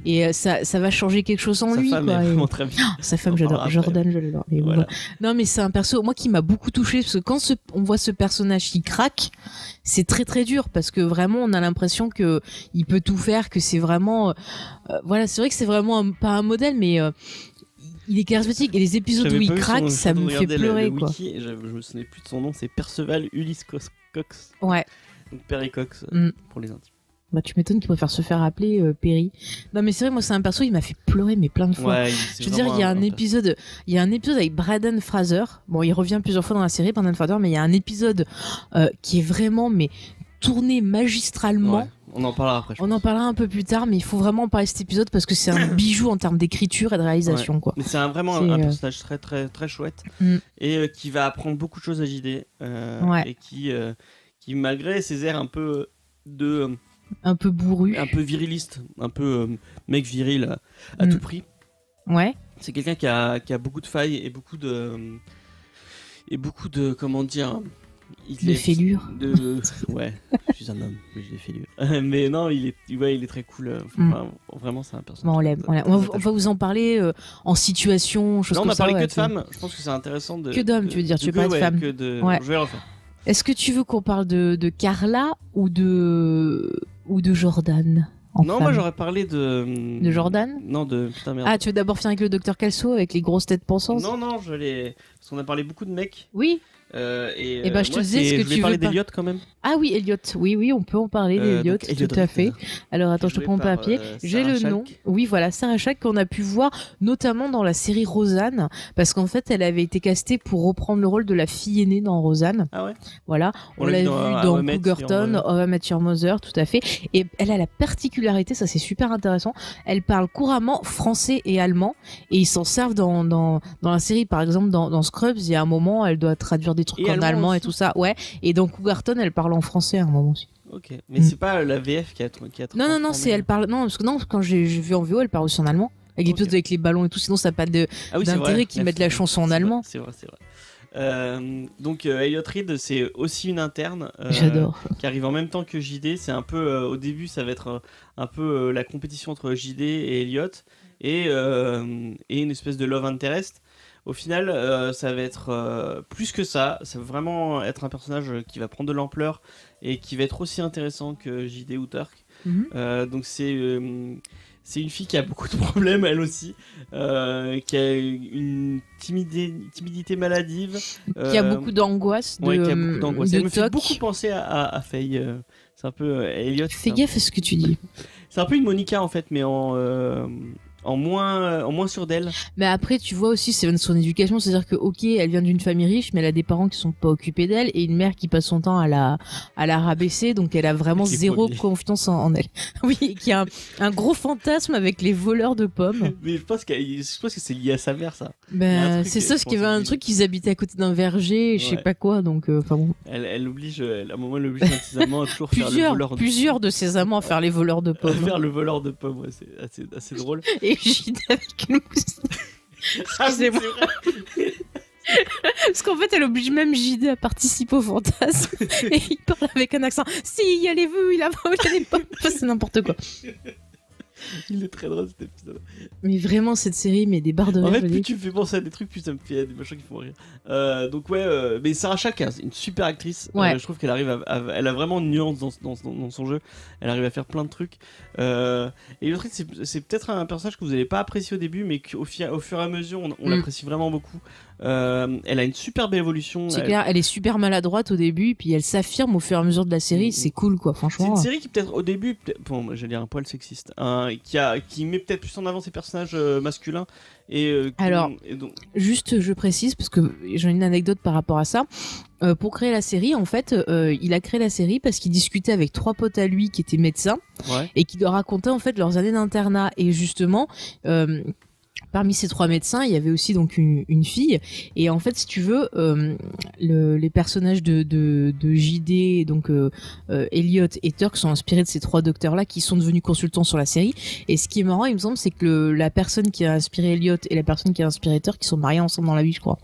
et ça va changer quelque chose en lui. Sa femme est vraiment très bien. Sa femme, j'adore. Jordan, je l'adore. Voilà. Non mais c'est un perso moi qui m'a beaucoup touché parce que quand on voit ce personnage qui craque, c'est très très dur parce que vraiment on a l'impression que il peut tout faire, que c'est vraiment c'est vrai que c'est vraiment pas un modèle mais il est charismatique et les épisodes où il craque, ça me fait pleurer. Le wiki, je me souvenais plus de son nom, c'est Perceval Ulysse Cox. Ouais. Donc Perry Cox pour les intimes. Bah tu m'étonnes qu'il préfère se faire appeler Perry. Non mais c'est vrai, moi c'est un perso, il m'a fait pleurer mais plein de fois. Je veux dire, il y a un épisode avec Brandon Fraser. Bon, il revient plusieurs fois dans la série, Brandon Fraser, mais il y a un épisode qui est vraiment tourné magistralement. Ouais. On en parlera après. On en parlera un peu plus tard, mais il faut vraiment en parler de cet épisode parce que c'est un bijou en termes d'écriture et de réalisation. Quoi. Mais c'est vraiment un personnage très très très chouette et qui va apprendre beaucoup de choses à JD et qui malgré ses airs un peu un peu bourru, un peu viriliste, un peu mec viril à tout prix. Ouais. C'est quelqu'un qui a beaucoup de failles et beaucoup de comment dire. De fêlure. Ouais, je suis un homme, mais j'ai des fêlures. Mais non, il est très cool. Vraiment, c'est un personnage. Bon, on l'aime. On va vous en parler en situation, choses comme ça. Non, on a parlé que de femmes. Je pense que c'est intéressant de. Que d'hommes, tu veux dire. Tu veux parler de femmes. Je vais le refaire. Est-ce que tu veux qu'on parle de Carla ou de Jordan? Moi j'aurais parlé de Jordan. Non, putain merde. Ah, tu veux d'abord finir avec le docteur Calso avec les grosses têtes pensantes? Non, parce qu'on a parlé beaucoup de mecs. Oui. Et bah, je te disais ce que je vais tu parler veux pas. d'Eliott quand même. Ah oui, Elliot. Oui, on peut en parler d'Elliot, donc, Elliot tout à fait. Reed, Alors attends, je te joué prends mon par, papier. J'ai Sarah le nom. Chalke. Oui, voilà, Sarah Chalke qu'on a pu voir notamment dans la série Roseanne, parce qu'en fait, elle avait été castée pour reprendre le rôle de la fille aînée dans Roseanne. Ah ouais. Voilà, on l'a vu dans Cougarton, How I Met Your Mother, tout à fait. Et elle a la particularité, ça c'est super intéressant, elle parle couramment français et allemand, et ils s'en servent dans la série. Par exemple, dans Scrubs, il y a un moment, elle doit traduire des trucs en allemand et tout ça. Ouais. Et dans Cougarton, elle parle en français à un moment aussi. Ok, mais c'est pas la VF qui a Non, c'est elle parle. Non, parce que quand j'ai vu en VO, elle parle aussi en allemand. Avec l'épisode avec les ballons et tout, sinon ça n'a pas d'intérêt qu'ils mettent la chanson en allemand. C'est vrai. Donc Elliott Reed, c'est aussi une interne. J'adore. Qui arrive en même temps que JD. C'est un peu au début, ça va être un peu la compétition entre JD et Elliott et une espèce de love interest. Au final, ça va être plus que ça. Ça va vraiment être un personnage qui va prendre de l'ampleur et qui va être aussi intéressant que JD ou Turk. Donc c'est une fille qui a beaucoup de problèmes, elle aussi, qui a une timidité maladive, qui a beaucoup d'angoisse. Qui a beaucoup d'angoisse. Elle me fait beaucoup penser à Faye. C'est un peu Elliott. Fais gaffe à ce que tu dis. C'est un peu une Monica en fait, mais en moins sûr d'elle. Mais après, tu vois aussi, c'est son éducation, c'est-à-dire que, ok, elle vient d'une famille riche, mais elle a des parents qui sont pas occupés d'elle et une mère qui passe son temps à la rabaisser, donc elle a vraiment zéro confiance en elle. Oui, qui a un gros fantasme avec les voleurs de pommes. Mais je pense que c'est lié à sa mère, ça. Ben, c'est ça, ce qu'il y avait un truc qu'ils habitaient à côté d'un verger, je sais pas quoi, donc, enfin bon. Elle oblige, à un moment, elle oblige ses amants à toujours faire le voleur de pommes. Plusieurs de ses amants à faire les voleurs de pommes. Faire le voleur de pommes, ouais, c'est assez drôle. Et JD avec une moustache. Excusez-moi. Parce qu'en fait, elle oblige même JD à participer au fantasme. Et il parle avec un accent. Si, y allez-vous, il a volé les pommes. C'est n'importe quoi. Il est très drôle cet épisode. Mais vraiment, cette série met des barres de rire. En fait, plus tu me fais penser à des trucs, plus ça me fait des machins qui font rire. Donc ouais, mais Sarah Chalke, une super actrice. Ouais. Je trouve qu'elle arrive elle a vraiment une nuance dans son jeu. Elle arrive à faire plein de trucs. Et l'autre, c'est peut-être un personnage que vous n'allez pas apprécier au début, mais qu'au fur et à mesure, on l'apprécie vraiment beaucoup. Elle a une superbe évolution. C'est clair, elle est super maladroite au début, puis elle s'affirme au fur et à mesure de la série. C'est cool, quoi, franchement. C'est une série qui peut-être au début, bon, j'allais dire un poil sexiste, qui met peut-être plus en avant ses personnages masculins. Alors, juste je précise, parce que j'ai une anecdote par rapport à ça. Pour créer la série, en fait, il a créé la série parce qu'il discutait avec 3 potes à lui qui étaient médecins et qui leur racontaient en fait leurs années d'internat. Et justement, parmi ces 3 médecins, il y avait aussi donc une fille. Et en fait, si tu veux, les personnages de JD, donc Elliot et Turk, sont inspirés de ces 3 docteurs-là qui sont devenus consultants sur la série. Et ce qui est marrant, il me semble, c'est que la personne qui a inspiré Elliot et la personne qui a inspiré Turk, qui sont mariés ensemble dans la vie, je crois.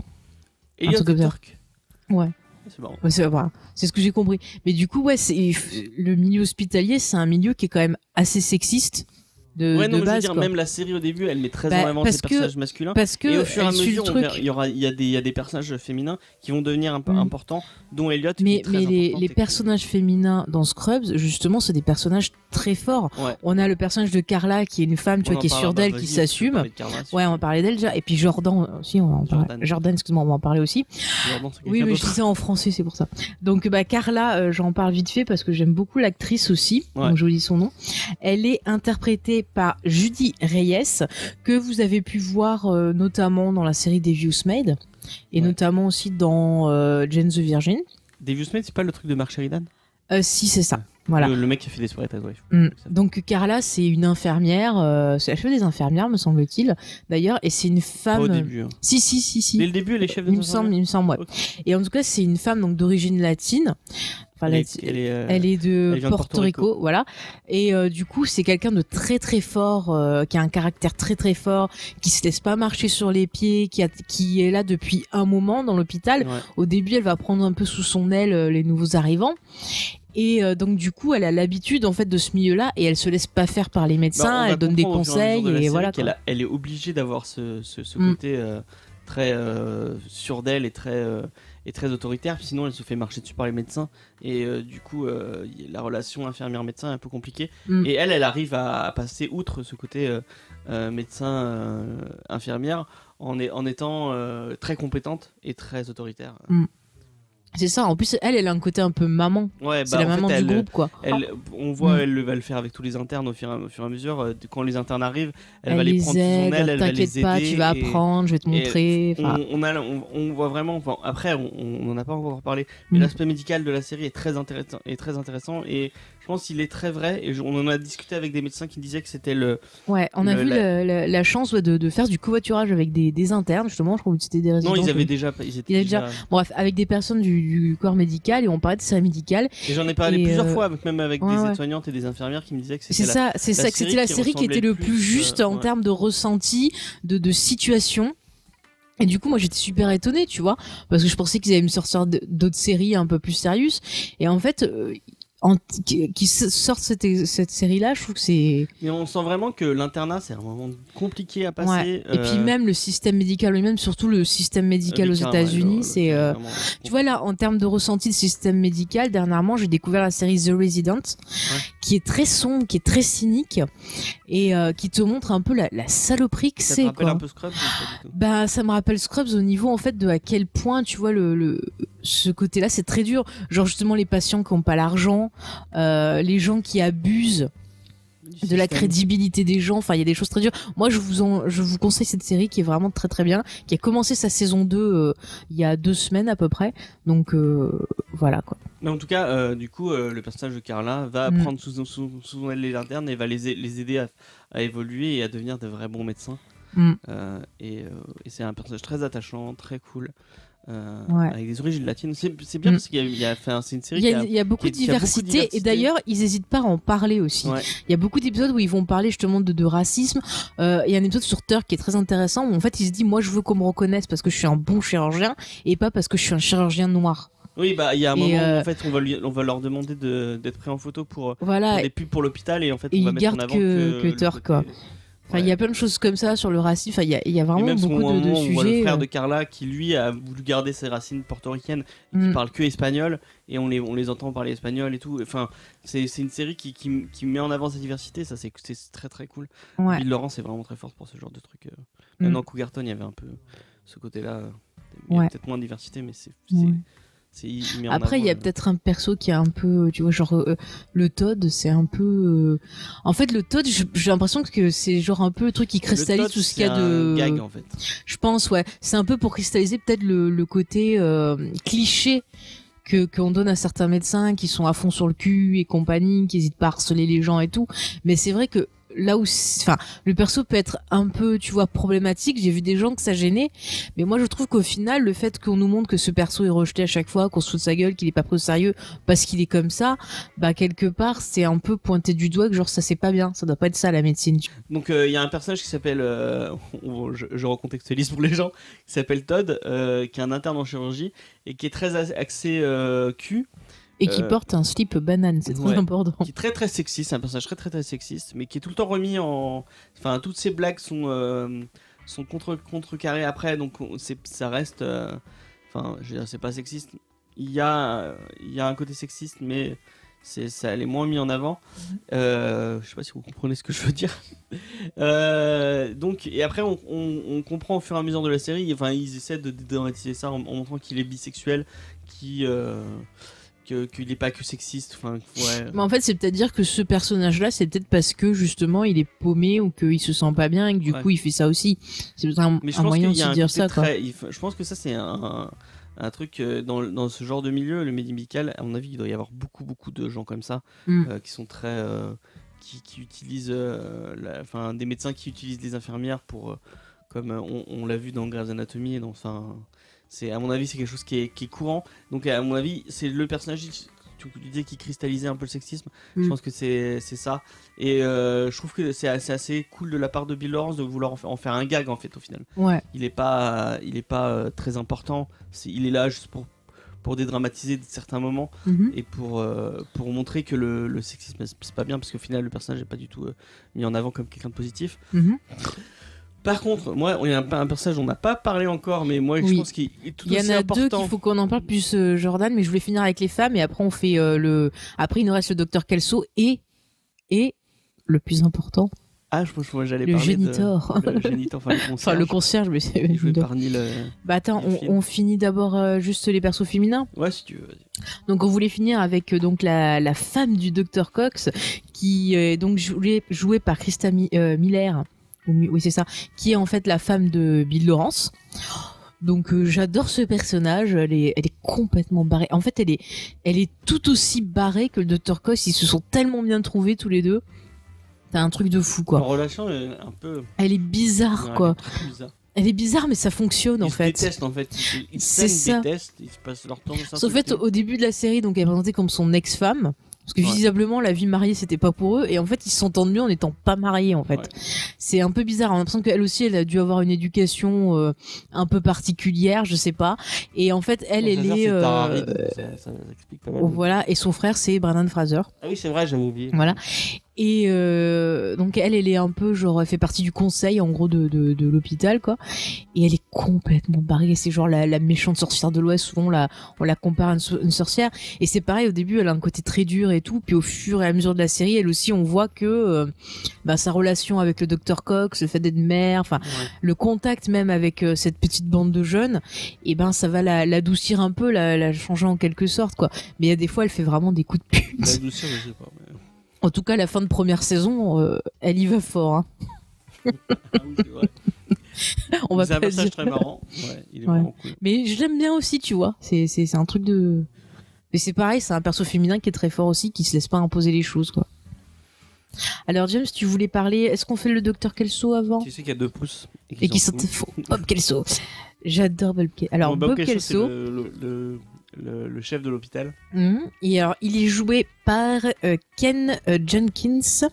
Elliot et Turk. Ouais. C'est marrant. Ouais, c'est ce que j'ai compris. Mais du coup, ouais, le milieu hospitalier, c'est un milieu qui est quand même assez sexiste. De je veux base, dire, quoi. même la série au début, elle met très en avant ses personnages masculins. Parce que et au fur et à mesure, il y a des personnages féminins qui vont devenir importants, dont Elliot. Mais les personnages féminins dans Scrubs, justement, c'est des personnages très forts. Ouais. On a le personnage de Carla qui est une femme, tu vois, qui est sûre d'elle, qui s'assume. Ouais, on va parler d'elle déjà. Et puis Jordan aussi, on va en parler. Jordan, excuse-moi, on va en parler aussi. Oui, mais je disais en français, c'est pour ça. Donc, Carla, j'en parle vite fait parce que j'aime beaucoup l'actrice aussi. Ouais. Donc, je vous dis son nom. Elle est interprétée par Judy Reyes, que vous avez pu voir notamment dans la série Devious Made et notamment aussi dans Jane the Virgin. Devious Made, c'est pas le truc de Mark Sheridan? Si, c'est ça. Voilà. Le mec qui a fait des soirées très Donc Carla, c'est une infirmière, c'est la chef des infirmières, me semble-t-il, d'ailleurs, et c'est une femme. Pas au début. Hein. Si. Dès le début, elle est chef des infirmières. Il me semble, ouais. Okay. Et en tout cas, c'est une femme donc d'origine latine. Enfin, elle est de Porto Rico, voilà. Et du coup, c'est quelqu'un de très très fort, qui a un caractère très très fort, qui se laisse pas marcher sur les pieds, qui est là depuis un moment dans l'hôpital. Ouais. Au début, elle va prendre un peu sous son aile les nouveaux arrivants. Et donc du coup, elle a l'habitude en fait de ce milieu-là et elle se laisse pas faire par les médecins. Elle donne des conseils et voilà. Elle est obligée d'avoir ce côté très sûr d'elle et très autoritaire, sinon elle se fait marcher dessus par les médecins et du coup la relation infirmière-médecin est un peu compliquée et elle arrive à passer outre ce côté médecin-infirmière en étant très compétente et très autoritaire. C'est ça. En plus, elle a un côté un peu maman. Ouais, c'est la maman du groupe, quoi. On voit, elle va le faire avec tous les internes au fur et à mesure. Quand les internes arrivent, elle va les prendre sous son aile, elle va les aider. T'inquiète pas, tu vas apprendre, je vais te montrer. On voit vraiment. Après, on n'en a pas encore parlé, mais l'aspect médical de la série est très intéressant et je pense qu'il est très vrai. Et on en a discuté avec des médecins qui disaient que c'était le. Ouais, on a vu la chance de faire du covoiturage avec des internes, justement. Je crois que c'était des résidents. Non, ils avaient déjà. Bref, avec des personnes du corps médical, et on parlait de série médicale. Et j'en ai parlé plusieurs fois, même avec des aides-soignantes et des infirmières qui me disaient que c'était c'était la série qui était le plus juste en termes de ressenti, de situation. Et du coup, moi, j'étais super étonnée, tu vois, parce que je pensais qu'ils allaient me sortir d'autres séries un peu plus sérieuses. Et en fait, qui sortent cette série-là, je trouve que c'est. Et on sent vraiment que l'internat, c'est un moment compliqué à passer. Ouais. Et puis même le système médical lui-même, surtout le système médical aux États-Unis, c'est. Tu vois là, en termes de ressenti de système médical, dernièrement, j'ai découvert la série The Resident, qui est très sombre, qui est très cynique, et qui te montre un peu la saloperie que c'est. Ça te rappelle un peu Scrubs ou pas du tout ? Bah, ça me rappelle Scrubs au niveau en fait de à quel point, tu vois, ce côté-là, c'est très dur. Genre justement les patients qui n'ont pas l'argent. Les gens qui abusent de la crédibilité des gens, enfin il y a des choses très dures. Moi je vous conseille cette série qui est vraiment très très bien, qui a commencé sa saison 2 il y a 2 semaines à peu près, donc voilà quoi. Mais en tout cas du coup le personnage de Carla va prendre sous son aile les internes et va les aider à évoluer et à devenir de vrais bons médecins. Et c'est un personnage très attachant, très cool. Avec des origines latines, c'est bien parce qu'il y a c'est une série il y a beaucoup de diversité, et d'ailleurs ils n'hésitent pas à en parler aussi. Il y a beaucoup d'épisodes où ils vont parler justement de racisme. Il y a un épisode sur Turk qui est très intéressant où en fait il se dit moi je veux qu'on me reconnaisse parce que je suis un bon chirurgien et pas parce que je suis un chirurgien noir. Oui, bah il y a un moment où en fait on va leur demander d'être pris en photo pour des pubs pour l'hôpital, et en fait on va mettre en avant que Turk quoi. Enfin, il y a plein de choses comme ça sur le racisme. Enfin, il y a vraiment beaucoup de sujets. On voit le frère de Carla qui lui a voulu garder ses racines portoricaines, et qui parle que espagnol, et on les entend parler espagnol et tout. Enfin, c'est une série qui met en avant sa diversité. Ça, c'est très très cool. Bill Lawrence est vraiment très forte pour ce genre de trucs. Même dans Cougarton, il y avait un peu ce côté-là. Il y a peut-être moins de diversité, mais c'est après il y a peut-être un perso qui est un peu, tu vois, genre le Todd, c'est un peu en fait le Todd, j'ai l'impression que c'est genre un peu le truc qui cristallise tout ce qu'il y a de gag, en fait. Je pense, c'est un peu pour cristalliser peut-être le côté cliché qu'on donne à certains médecins qui sont à fond sur le cul et compagnie, qui hésitent pas à harceler les gens et tout. Mais c'est vrai que là où, enfin, le perso peut être un peu, tu vois, problématique. J'ai vu des gens que ça gênait, mais moi je trouve qu'au final, le fait qu'on nous montre que ce perso est rejeté à chaque fois, qu'on se fout de sa gueule, qu'il est pas pris au sérieux parce qu'il est comme ça, bah quelque part c'est un peu pointé du doigt que genre ça c'est pas bien, ça doit pas être ça la médecine. Donc il y a un personnage qui s'appelle, je recontextualise pour les gens, qui s'appelle Todd, qui est un interne en chirurgie et qui est très axé cul. Et qui porte un slip banane, c'est très important. Qui est très très sexiste, c'est un personnage très très très sexiste, mais qui est tout le temps remis en... Enfin, toutes ses blagues sont contrecarrées après, donc ça reste... Enfin, je veux dire, c'est pas sexiste. Il y a un côté sexiste, mais elle est moins mis en avant. Je sais pas si vous comprenez ce que je veux dire. Donc, et après, on comprend au fur et à mesure de la série, enfin, ils essaient de dédramatiser ça en montrant qu'il est bisexuel, qu'il n'est pas que sexiste. Enfin, mais en fait c'est peut-être dire que ce personnage là c'est peut-être parce que justement il est paumé ou qu'il se sent pas bien et que du coup il fait ça aussi. C'est peut-être un moyen de se dire ça quoi. Je pense que ça c'est un truc dans ce genre de milieu, le médical, à mon avis il doit y avoir beaucoup de gens comme ça qui sont très qui utilisent des médecins qui utilisent des infirmières pour comme on l'a vu dans Grey's Anatomy et à mon avis c'est quelque chose qui est courant. Donc à mon avis c'est le personnage tu disais qui cristallisait un peu le sexisme. Je pense que c'est ça, et je trouve que c'est assez cool de la part de Bill Lawrence de vouloir en faire un gag en fait au final. Il est pas très important, il est là juste pour dédramatiser certains moments et pour montrer que le sexisme c'est pas bien, parce qu'au final le personnage n'est pas du tout mis en avant comme quelqu'un de positif. Par contre, moi, il y a un personnage dont on n'a pas parlé encore, mais moi, je pense qu'il est tout aussi important. Il y en a deux qu'il faut qu'on en parle plus, Jordan, mais je voulais finir avec les femmes, et après, on fait après, il nous reste le docteur Kelso et le plus important, Ah, je pense que j'allais le parler génitor. Le génitor, enfin le concierge. Enfin, le concierge, mais c'est Joué par Neil. Bah attends, on finit d'abord juste les persos féminins. Ouais, si tu veux, vas-y. Donc on voulait finir avec donc la femme du Dr Cox, qui est donc jouée par Krista Miller. Oui, c'est ça. Qui est en fait la femme de Bill Lawrence. Donc j'adore ce personnage, elle est complètement barrée. En fait, elle est tout aussi barrée que le Dr Cox, ils se sont tellement bien trouvés tous les deux. C'est un truc de fou, quoi. Leur relation est un peu... Elle est bizarre, quoi. Elle est très bizarre. Elle est bizarre, mais ça fonctionne, en fait. Ils se détestent, en fait. Ils se détestent, ils se passent leur temps. Sauf fait, au début de la série, donc elle est présentée comme son ex-femme. Parce que visiblement, la vie mariée, c'était pas pour eux. Et en fait, ils s'entendent mieux en n'étant pas mariés, en fait. Ouais. C'est un peu bizarre. On a l'impression qu'elle aussi, elle a dû avoir une éducation un peu particulière, je sais pas. Et en fait, elle est... Ça explique pas mal. Voilà. Et son frère, c'est Brendan Fraser. Ah oui, c'est vrai, j'avais oublié. Voilà. Et donc elle est un peu genre, elle fait partie du conseil en gros de l'hôpital, quoi. Et elle est complètement barrée. C'est genre la méchante sorcière de l'Ouest. Souvent on la compare à une sorcière. Et c'est pareil, au début elle a un côté très dur et tout. Puis au fur et à mesure de la série, elle aussi, on voit que sa relation avec le Dr Cox, le fait d'être mère, enfin le contact même avec cette petite bande de jeunes, et ça va l'adoucir un peu, la changer en quelque sorte, quoi. Mais il y a des fois, elle fait vraiment des coups de pute. L'adoucir, je sais pas. Mais... En tout cas, la fin de première saison, elle y va fort. Hein. Ah oui, c'est vrai. On va c'est un personnage très marrant. Ouais, il est vraiment cool. Mais je l'aime bien aussi, tu vois. C'est un truc de... Mais c'est pareil, c'est un perso féminin qui est très fort aussi, qui se laisse pas imposer les choses, quoi. Alors James, tu voulais parler... Est-ce qu'on fait le Dr Kelso avant ? Tu sais qu'il y a 2 pouces. Et qui sont faux. Bob Kelso. J'adore Bob Kelso. Alors Bob Kelso... Le chef de l'hôpital. Et alors, il est joué par Ken Jenkins,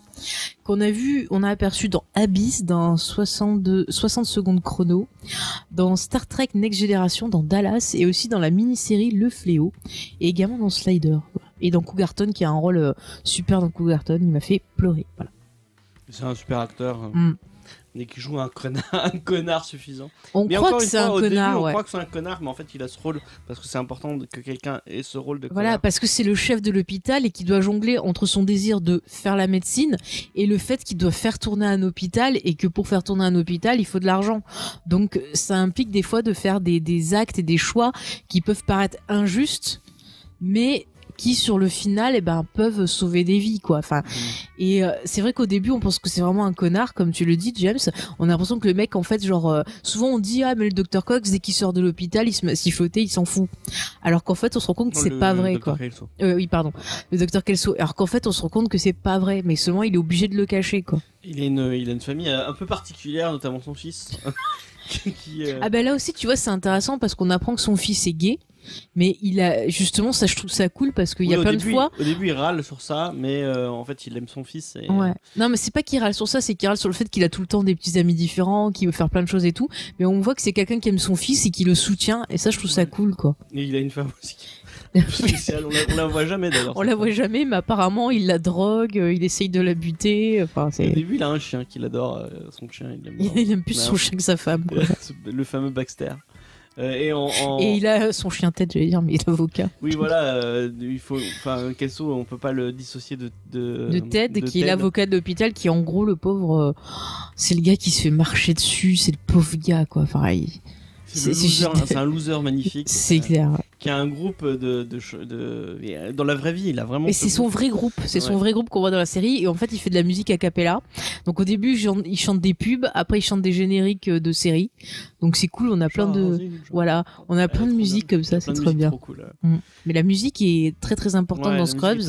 qu'on a vu, on a aperçu dans Abyss, dans 60 secondes chrono, dans Star Trek Next Generation, dans Dallas, et aussi dans la mini-série Le Fléau, et également dans Slider. Et dans Cougarton, qui a un rôle super dans Cougarton, il m'a fait pleurer. Voilà. C'est un super acteur. Et qui joue un connard suffisant. On croit que c'est un connard, on croit que c'est un connard, mais en fait il a ce rôle parce que c'est important que quelqu'un ait ce rôle de connard. Voilà, parce que c'est le chef de l'hôpital et qui doit jongler entre son désir de faire la médecine et le fait qu'il doit faire tourner un hôpital, et que pour faire tourner un hôpital, il faut de l'argent. Donc ça implique des fois de faire des actes et des choix qui peuvent paraître injustes, mais qui sur le final peuvent sauver des vies, quoi. Enfin, et c'est vrai qu'au début on pense que c'est vraiment un connard, comme tu le dis, James. On a l'impression que le mec, en fait, genre souvent on dit mais le Dr Cox, dès qu'il sort de l'hôpital, il se met à siffloter, il s'en fout. Alors qu'en fait on se rend compte que c'est pas vrai, quoi. Oui, pardon, le Dr Kelso. Alors qu'en fait on se rend compte que c'est pas vrai, mais seulement il est obligé de le cacher, quoi. Il a une famille un peu particulière, notamment son fils. Ah là aussi, tu vois, c'est intéressant parce qu'on apprend que son fils est gay. Mais il a justement, ça, je trouve ça cool parce qu'il y a plein de fois. Au début, il râle sur ça, mais en fait, il aime son fils. Et... Ouais. Non, mais c'est pas qu'il râle sur ça, c'est qu'il râle sur le fait qu'il a tout le temps des petits amis différents, qu'il veut faire plein de choses et tout. Mais on voit que c'est quelqu'un qui aime son fils et qui le soutient, et ça, je trouve ça cool, quoi. Et il a une femme aussi. Spéciale. On la voit jamais d'ailleurs. On la voit jamais, mais apparemment, il la drogue, il essaye de la buter. Enfin, au début, il a un chien qu'il adore, son chien. Il aime plus son chien que sa femme, quoi. Le fameux Baxter. Et il a son chien tête, j'allais dire, mais il est avocat. Oui, voilà, il faut, Kelso, on peut pas le dissocier de Ted, qui est l'avocat de l'hôpital, qui en gros, le pauvre, c'est le gars qui se fait marcher dessus, c'est le pauvre gars, quoi. Enfin, c'est un loser magnifique. C'est clair. Qui a un groupe dans la vraie vie, il a vraiment. Et c'est son vrai groupe, son vrai groupe qu'on voit dans la série. Et en fait, il fait de la musique a cappella. Donc au début, il chante des pubs, après il chante des génériques de séries. Donc c'est cool, on a plein de on a plein de musique comme ça, c'est très bien. Cool. Mais la musique est très très importante dans Scrubs.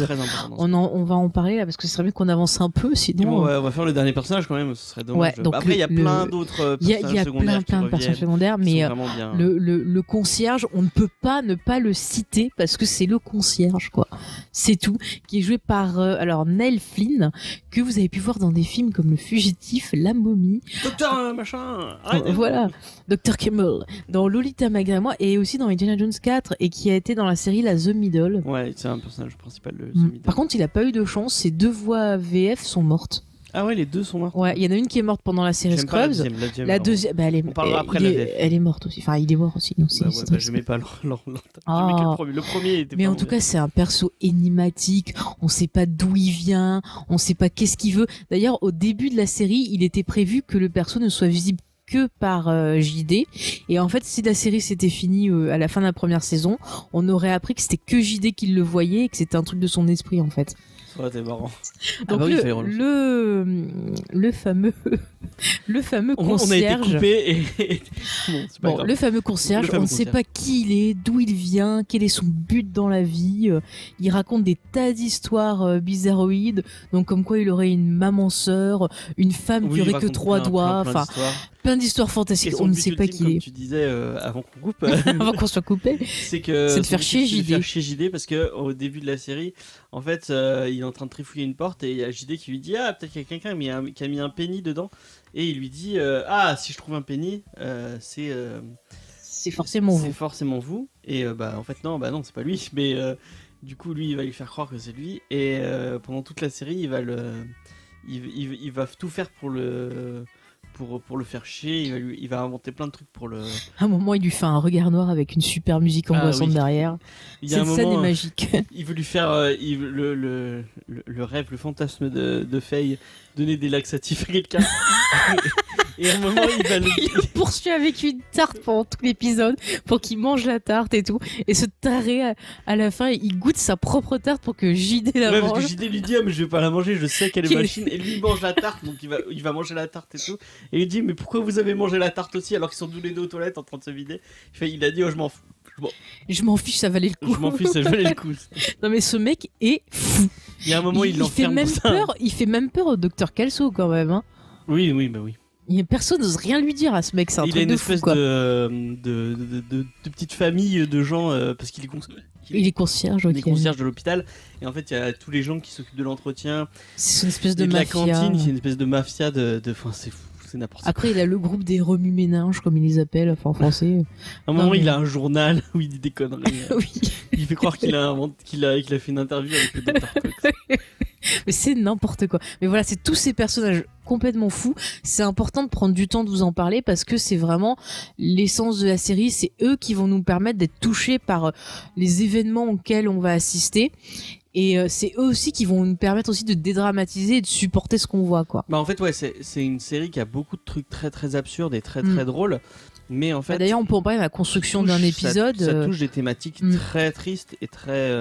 On va en parler là parce que ce serait bien qu'on avance un peu, sinon. On va faire le dernier personnage quand même, ce serait dommage. Après, il y a plein d'autres personnages secondaires. Il y a plein de personnages secondaires, mais le concierge, on ne peut pas ne pas le citer parce que c'est le concierge, quoi. C'est tout. Qui est joué par Neil Flynn, que vous avez pu voir dans des films comme Le Fugitif, La Momie, Docteur machin. Voilà, Dr Kimmel, dans Lolita malgré moi, et aussi dans Indiana Jones 4, et qui a été dans la série La The Middle. Ouais, c'est un personnage principal de The Middle. Par contre, il a pas eu de chance. Ses 2 voix VF sont mortes. Ah ouais, les deux sont morts. Ouais, il y en a une qui est morte pendant la série J'aime pas Scrubs. la deuxième, elle est, on parlera après la VF. elle est morte aussi. Enfin, il est mort aussi. Non, j'aimais pas j'aimais que le premier. Le premier était mais en tout cas, c'est un perso énigmatique. On sait pas d'où il vient. On sait pas qu'est-ce qu'il veut. D'ailleurs, au début de la série, il était prévu que le perso ne soit visible que par JD, et en fait si la série s'était finie à la fin de la première saison, on aurait appris que c'était que JD qui le voyait et que c'était un truc de son esprit en fait. Ouais, t'es marrant. Donc le fameux concierge. On a été coupé et... Bon, le fameux concierge, on ne sait pas qui il est, d'où il vient, quel est son but dans la vie. Il raconte des tas d'histoires bizarroïdes, donc comme quoi il aurait une maman sœur, une femme qui aurait que 3 doigts, enfin plein d'histoires fantastiques. On ne sait pas qui il est. Tu disais avant qu'on coupe, avant qu'on soit coupé, c'est de faire chier JD. De faire chier JD parce que au début de la série, en fait, il est en train de trifouiller une porte et il y a JD qui lui dit peut-être qu'il y a quelqu'un qui a mis un penny dedans, et il lui dit si je trouve un penny, c'est forcément vous. C'est forcément vous. Et en fait non, c'est pas lui, mais du coup lui il va lui faire croire que c'est lui, et pendant toute la série il va tout faire pour le faire chier. Il va inventer plein de trucs pour le... À un moment, il lui fait un regard noir avec une super musique angoissante derrière. Cette scène est magique. Il veut lui faire le rêve, le fantasme de Faye, donner des laxatifs à quelqu'un. Et à un moment, il le poursuit avec une tarte pendant tout l'épisode pour qu'il mange la tarte et tout. Et ce taré, à la fin, il goûte sa propre tarte pour que JD la mange. Parce que JD lui dit mais je vais pas la manger, je sais qu'elle est machine. Et lui, il mange la tarte, donc il va manger la tarte et tout. Et il dit mais pourquoi vous avez mangé la tarte aussi alors qu'ils sont tous les deux aux toilettes en train de se vider? Il a dit je m'en fous. Je m'en fiche, ça valait le coup. Je m'en fiche, ça valait le coup. Non mais ce mec est fou. Il y a un moment, il l'enferme pour ça. Il fait même peur au Dr Kelso quand même. Hein. Oui. Personne n'ose rien lui dire à ce mec, c'est un truc de fou. Il a une espèce de petite famille de gens parce qu'il est il est concierge, Il est concierge de l'hôpital, et en fait il y a tous les gens qui s'occupent de l'entretien. C'est une espèce de mafia. La cantine, c'est une espèce de mafia enfin c'est fou, c'est n'importe quoi. Après il a le groupe des remue-ménages comme ils les appellent, enfin en français. À un moment il a un journal où il dit des conneries. Oui. Il fait croire qu'il a fait une interview avec le Dr Cox. Mais c'est n'importe quoi. Mais voilà, c'est tous ces personnages complètement fous. C'est important de prendre du temps de vous en parler parce que c'est vraiment l'essence de la série. C'est eux qui vont nous permettre d'être touchés par les événements auxquels on va assister. Et c'est eux aussi qui vont nous permettre aussi de dédramatiser et de supporter ce qu'on voit, quoi. En fait, ouais, c'est une série qui a beaucoup de trucs très très absurdes et très très drôles. Mais en fait, d'ailleurs, on peut en parler de la construction d'un épisode. Ça touche des thématiques très tristes et très.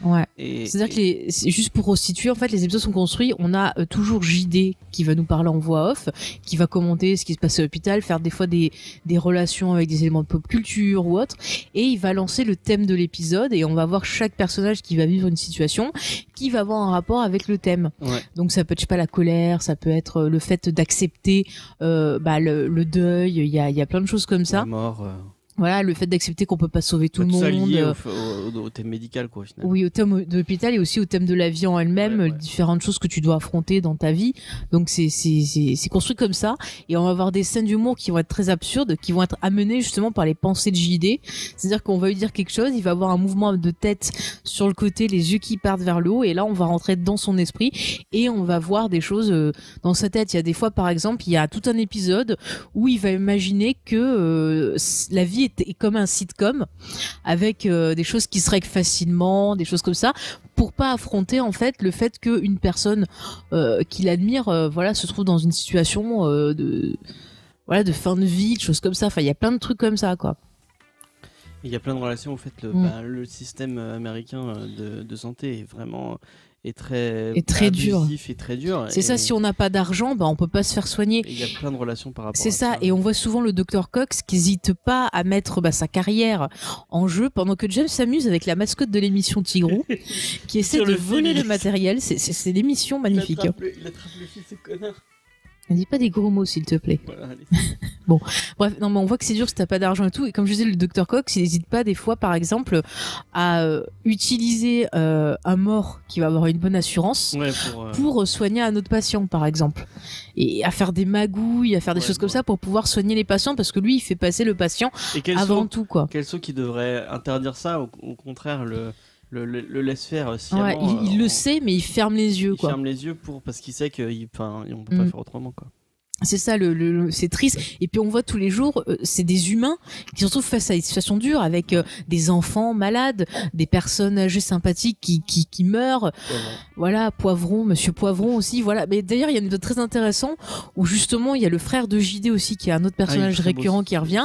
Ouais. C'est-à-dire que c'est juste pour resituer, en fait, les épisodes sont construits. On a toujours JD qui va nous parler en voix off, qui va commenter ce qui se passe à l'hôpital, faire des fois des relations avec des éléments de pop culture ou autre, et il va lancer le thème de l'épisode et on va voir chaque personnage qui va vivre une situation qui va avoir un rapport avec le thème. Ouais. Donc ça peut être, je sais pas, la colère, ça peut être le fait d'accepter le deuil. Il y a plein de choses comme ça. La mort. Voilà, le fait d'accepter qu'on peut pas sauver tout le monde. Ça lié au thème médical, quoi, au final. Oui, au thème de l'hôpital et aussi au thème de la vie en elle-même, différentes choses que tu dois affronter dans ta vie. Donc c'est construit comme ça. Et on va avoir des scènes d'humour qui vont être très absurdes, qui vont être amenées justement par les pensées de JD. C'est-à-dire qu'on va lui dire quelque chose, il va avoir un mouvement de tête sur le côté, les yeux qui partent vers le haut, et là on va rentrer dans son esprit et on va voir des choses dans sa tête. Il y a des fois, par exemple, il y a tout un épisode où il va imaginer que la vie est comme un sitcom avec des choses qui se règlent facilement, des choses comme ça, pour pas affronter en fait le fait qu'une personne qu'il admire se trouve dans une situation de fin de vie, de choses comme ça. Enfin, il y a plein de trucs comme ça, quoi. Il y a plein de relations. En fait, le système américain de santé est vraiment très dur. Et très dur. C'est ça, si on n'a pas d'argent, on peut pas se faire soigner. Il y a plein de relations par rapport à ça. C'est ça, et on voit souvent le Dr Cox qui hésite pas à mettre sa carrière en jeu pendant que James s'amuse avec la mascotte de l'émission Tigrou qui essaie de voler le matériel. C'est l'émission magnifique. Il attrape le fils, ce connard. Ne dis pas des gros mots, s'il te plaît. Voilà, bon, bref, non, mais on voit que c'est dur si t'as pas d'argent et tout. Et comme je disais, le Dr Cox, il n'hésite pas des fois, par exemple, à utiliser un mort qui va avoir une bonne assurance pour soigner un autre patient, par exemple. Et à faire des magouilles, à faire des choses comme ça pour pouvoir soigner les patients, parce que lui, il fait passer le patient avant tout, quoi. Kelso qui devrait interdire ça, au contraire, le laisse faire sciemment. Ouais, il le sait, mais il ferme les yeux, quoi. Il ferme les yeux parce qu'il sait qu'on peut pas faire autrement, quoi. C'est ça, c'est triste. Et puis on voit tous les jours, c'est des humains qui se retrouvent face à des situations dures avec des enfants malades, des personnes âgées sympathiques qui meurent. Voilà, Monsieur Poivron aussi. Voilà. Mais d'ailleurs, il y a une épisode très intéressant où justement il y a le frère de JD aussi qui est un autre personnage récurrent qui revient,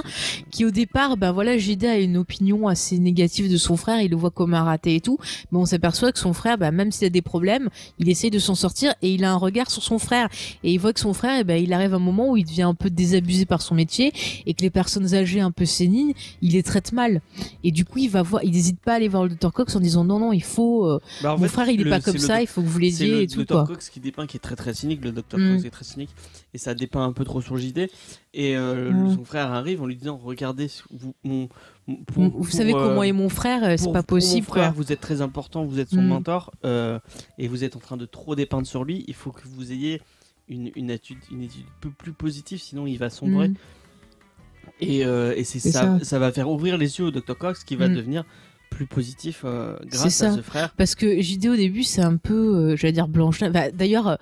qui au départ, JD a une opinion assez négative de son frère, il le voit comme un raté et tout, mais on s'aperçoit que son frère, même s'il a des problèmes, il essaye de s'en sortir et il a un regard sur son frère et il voit que son frère, il arrive un moment où il devient un peu désabusé par son métier et que les personnes âgées un peu séniles, il les traite mal. Et du coup, il n'hésite pas à aller voir le Dr Cox en disant non, il faut mon frère il est pas comme ça, il faut que vous l'aidiez et tout, quoi. Le Dr Cox qui dépeint, qui est très très cynique, le Dr Cox est très cynique et ça dépeint un peu trop sur JD et son frère arrive en lui disant regardez vous savez comment est mon frère, c'est pas possible, mon frère, quoi. vous êtes très important, vous êtes son mentor et vous êtes en train de trop dépeindre sur lui, il faut que vous ayez une étude un peu plus positive, sinon il va sombrer. Et c'est ça va faire ouvrir les yeux au Dr Cox qui va devenir plus positif grâce à ce frère. Parce que JD au début c'est un peu, j'allais dire blanche. D'ailleurs,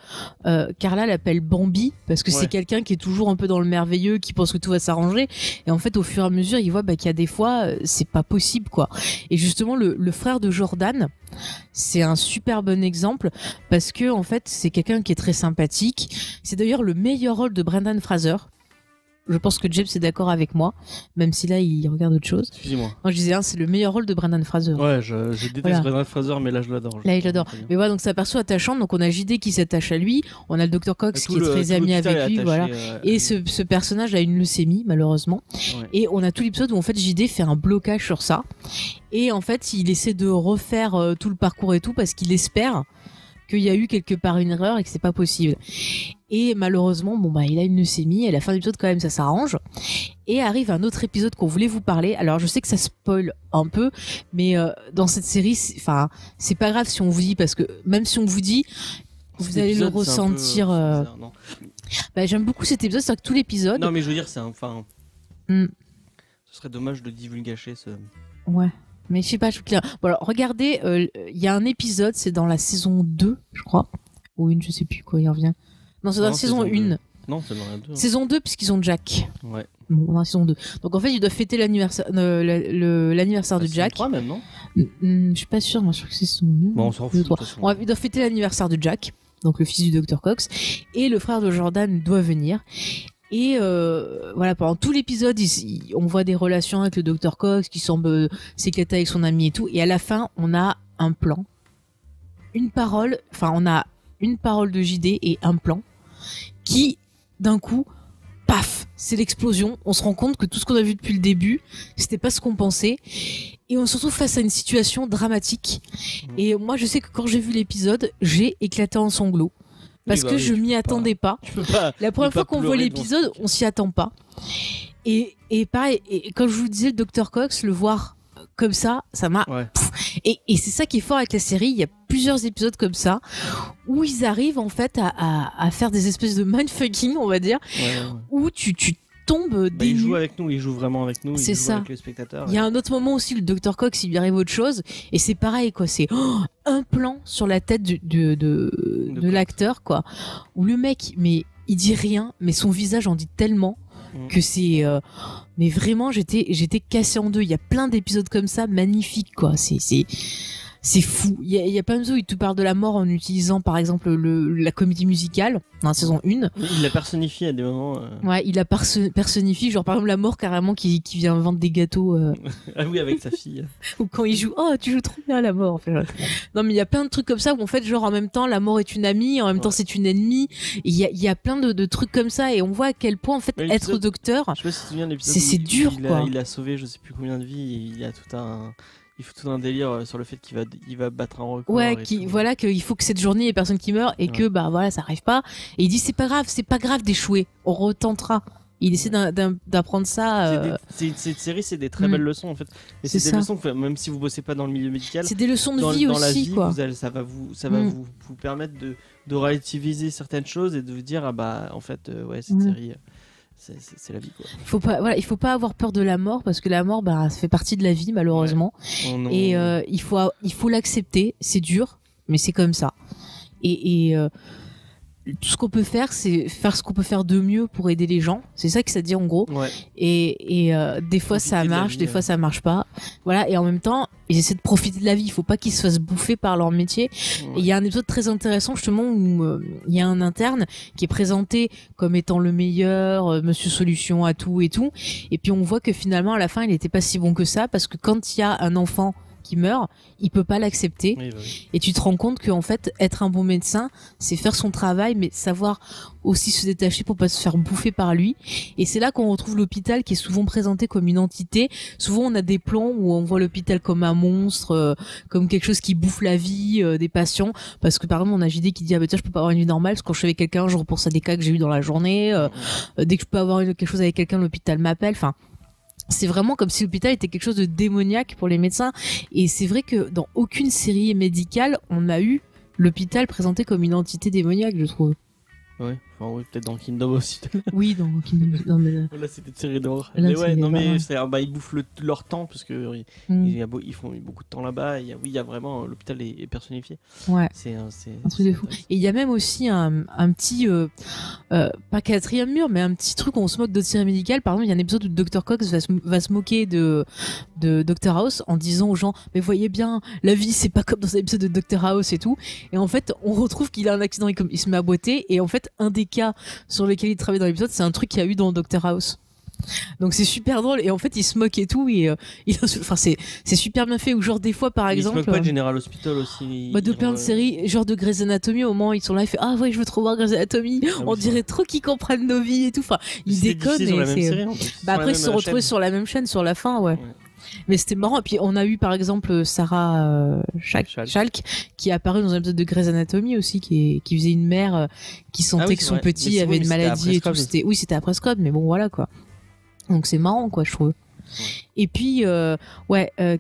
Carla l'appelle Bambi parce que c'est quelqu'un qui est toujours un peu dans le merveilleux, qui pense que tout va s'arranger. Et en fait, au fur et à mesure, il voit qu'il y a des fois, c'est pas possible, quoi. Et justement, le frère de Jordan, c'est un super bon exemple parce que en fait, c'est quelqu'un qui est très sympathique. C'est d'ailleurs le meilleur rôle de Brendan Fraser. Je pense que James est d'accord avec moi, même si là il regarde autre chose. Excusez-moi. Moi je disais, c'est le meilleur rôle de Brendan Fraser. Ouais, je déteste Brendan Fraser, mais là je l'adore. Là il l'adore. Mais voilà, donc c'est un perso attachant. Donc on a JD qui s'attache à lui, on a le Dr Cox qui est très ami avec lui, voilà. Et ce personnage a une leucémie malheureusement. Ouais. Et on a tout l'épisode où en fait JD fait un blocage sur ça. Et en fait il essaie de refaire tout le parcours et tout parce qu'il espère qu'il y a eu quelque part une erreur et que c'est pas possible. Et malheureusement, il a une leucémie. Et à la fin de l'épisode, quand même, ça s'arrange. Et arrive un autre épisode qu'on voulait vous parler. Alors, je sais que ça spoil un peu, mais dans cette série, c'est pas grave si on vous dit, parce que même si on vous dit, vous allez le ressentir. Bizarre, j'aime beaucoup cet épisode, c'est-à-dire que tout l'épisode. Non, mais je veux dire, ce serait dommage de divulgacher ce. Ouais. Mais je sais pas, bon, alors, regardez, il y a un épisode, c'est dans la saison 2, je crois. Ou une, je sais plus quoi, il revient. Non, c'est dans la saison 1. Non, c'est dans la 2. Saison 2, puisqu'ils ont Jack. Ouais. Bon, dans la saison 2. Donc en fait, ils doivent fêter l'anniversaire de Jack. 3 même, non je suis pas sûre, moi je crois que c'est saison 2. Bon, on s'en fout. Ils doivent fêter l'anniversaire de Jack, donc le fils du Dr Cox. Et le frère de Jordan doit venir. Et voilà, pendant tout l'épisode, on voit des relations avec le Dr Cox qui semble s'éclater avec son ami et tout. Et à la fin, on a un plan, on a une parole de JD et un plan qui, d'un coup, paf, c'est l'explosion. On se rend compte que tout ce qu'on a vu depuis le début, c'était pas ce qu'on pensait. Et on se retrouve face à une situation dramatique. Et moi, je sais que quand j'ai vu l'épisode, j'ai éclaté en sanglots. Parce que je m'y attendais pas. La première fois qu'on voit l'épisode, on s'y attend pas. Et pareil, et quand je vous disais le Dr Cox, le voir comme ça m'a. Ouais. Et c'est ça qui est fort avec la série. Il y a plusieurs épisodes comme ça où ils arrivent en fait à faire des espèces de mindfucking, on va dire, où tu tombes il joue avec nous, il joue vraiment avec nous, il joue avec les spectateurs. Il y a un autre moment aussi, le Dr Cox, il lui arrive autre chose, et c'est pareil, quoi. C'est un plan sur la tête de l'acteur, quoi, où le mec, mais il dit rien, mais son visage en dit tellement que c'est mais vraiment j'étais cassé en deux. Il y a plein d'épisodes comme ça magnifiques, quoi. C'est fou. Il y a plein de choses où il te parle de la mort en utilisant par exemple la comédie musicale dans la saison 1. Il la personnifie à des moments. Ouais, il la personnifie, genre par exemple la mort carrément qui vient vendre des gâteaux. Ah oui, avec sa fille. Ou quand il joue, oh tu joues trop bien la mort. Enfin, non mais il y a plein de trucs comme ça où en fait genre en même temps la mort est une amie, en même temps c'est une ennemie. Il y a plein de trucs comme ça et on voit à quel point en fait être docteur, je sais pas si tu te souviens de l'épisode c'est dur, quoi. Il a sauvé je sais plus combien de vies. Il faut tout un délire sur le fait qu'il va battre un record. Ouais, qu'il faut que cette journée il y ait personne qui meurt et que voilà, ça arrive pas. Et il dit c'est pas grave d'échouer, on retentera. Il essaie d'apprendre ça. Cette série, c'est des très belles leçons en fait. Et c'est des leçons que même si vous bossez pas dans le milieu médical, c'est des leçons de vie dans aussi, la vie, quoi. Ça va vous permettre de relativiser certaines choses et de vous dire en fait cette série. c'est la vie, quoi. Il faut pas avoir peur de la mort parce que la mort, ça fait partie de la vie malheureusement. Ouais. Et il faut l'accepter. C'est dur, mais c'est comme ça. Et tout ce qu'on peut faire, c'est faire ce qu'on peut faire de mieux pour aider les gens. C'est ça que ça dit en gros. Ouais. Et des fois ça marche, des fois ça marche pas. Voilà. Et en même temps, ils essaient de profiter de la vie. Il faut pas qu'ils se fassent bouffer par leur métier. Ouais. Et il y a un épisode très intéressant justement où il y a un interne qui est présenté comme étant le meilleur, Monsieur Solution à tout et tout. Et puis on voit que finalement à la fin il était pas si bon que ça parce que quand il y a un enfant qui meurt, il peut pas l'accepter. Oui. Et tu te rends compte qu'en fait, être un bon médecin, c'est faire son travail, mais savoir aussi se détacher pour pas se faire bouffer par lui. Et c'est là qu'on retrouve l'hôpital qui est souvent présenté comme une entité. Souvent, on a des plans où on voit l'hôpital comme un monstre, comme quelque chose qui bouffe la vie des patients. Parce que par exemple, on a JD qui dit tiens, je peux pas avoir une vie normale parce que quand je suis avec quelqu'un, je repense à des cas que j'ai eu dans la journée. Dès que je peux avoir quelque chose avec quelqu'un, l'hôpital m'appelle. Enfin, c'est vraiment comme si l'hôpital était quelque chose de démoniaque pour les médecins. Et c'est vrai que dans aucune série médicale, on a eu l'hôpital présenté comme une entité démoniaque, je trouve. Ouais, enfin, oui, peut-être dans Kingdom aussi. Oui, dans Kingdom. Non, mais là, c'était une série d'horreur. Mais ouais, non, mais c'est, ils bouffent leur temps parce que ils font beaucoup de temps là-bas. Il y a vraiment l'hôpital est personnifié. Ouais. C'est un truc de fou. Et il y a même aussi un petit, pas quatrième mur, mais un petit truc où on se moque d'autres séries médicales. Par exemple, il y a un épisode où Dr. Cox va se moquer de Dr. House en disant aux gens, mais voyez bien, la vie c'est pas comme dans un épisode de Dr. House et tout. Et en fait, on retrouve qu'il a un accident, il se met à boiter. Et en fait, un des cas sur lesquels il travaille dans l'épisode, c'est un truc qu'il y a eu dans Dr. House. Donc c'est super drôle et en fait il se moque et tout et enfin c'est super bien fait ou genre des fois par exemple il se moque pas de General Hospital aussi de plein de séries genre de Grey's Anatomy au moment où ils sont là ils font ah ouais je veux trop voir Grey's Anatomy on dirait trop qu'ils comprennent nos vies et tout enfin ils déconnent et c'est après ils se sont retrouvés sur la même chaîne sur la fin ouais. Mais c'était marrant. Et puis on a eu par exemple Sarah Chalk qui est apparue dans un épisode de Grey's Anatomy aussi, qui faisait une mère qui sentait que son petit avait une maladie et tout. C'était après Scott, mais bon voilà quoi. Donc c'est marrant quoi, je trouve. Et puis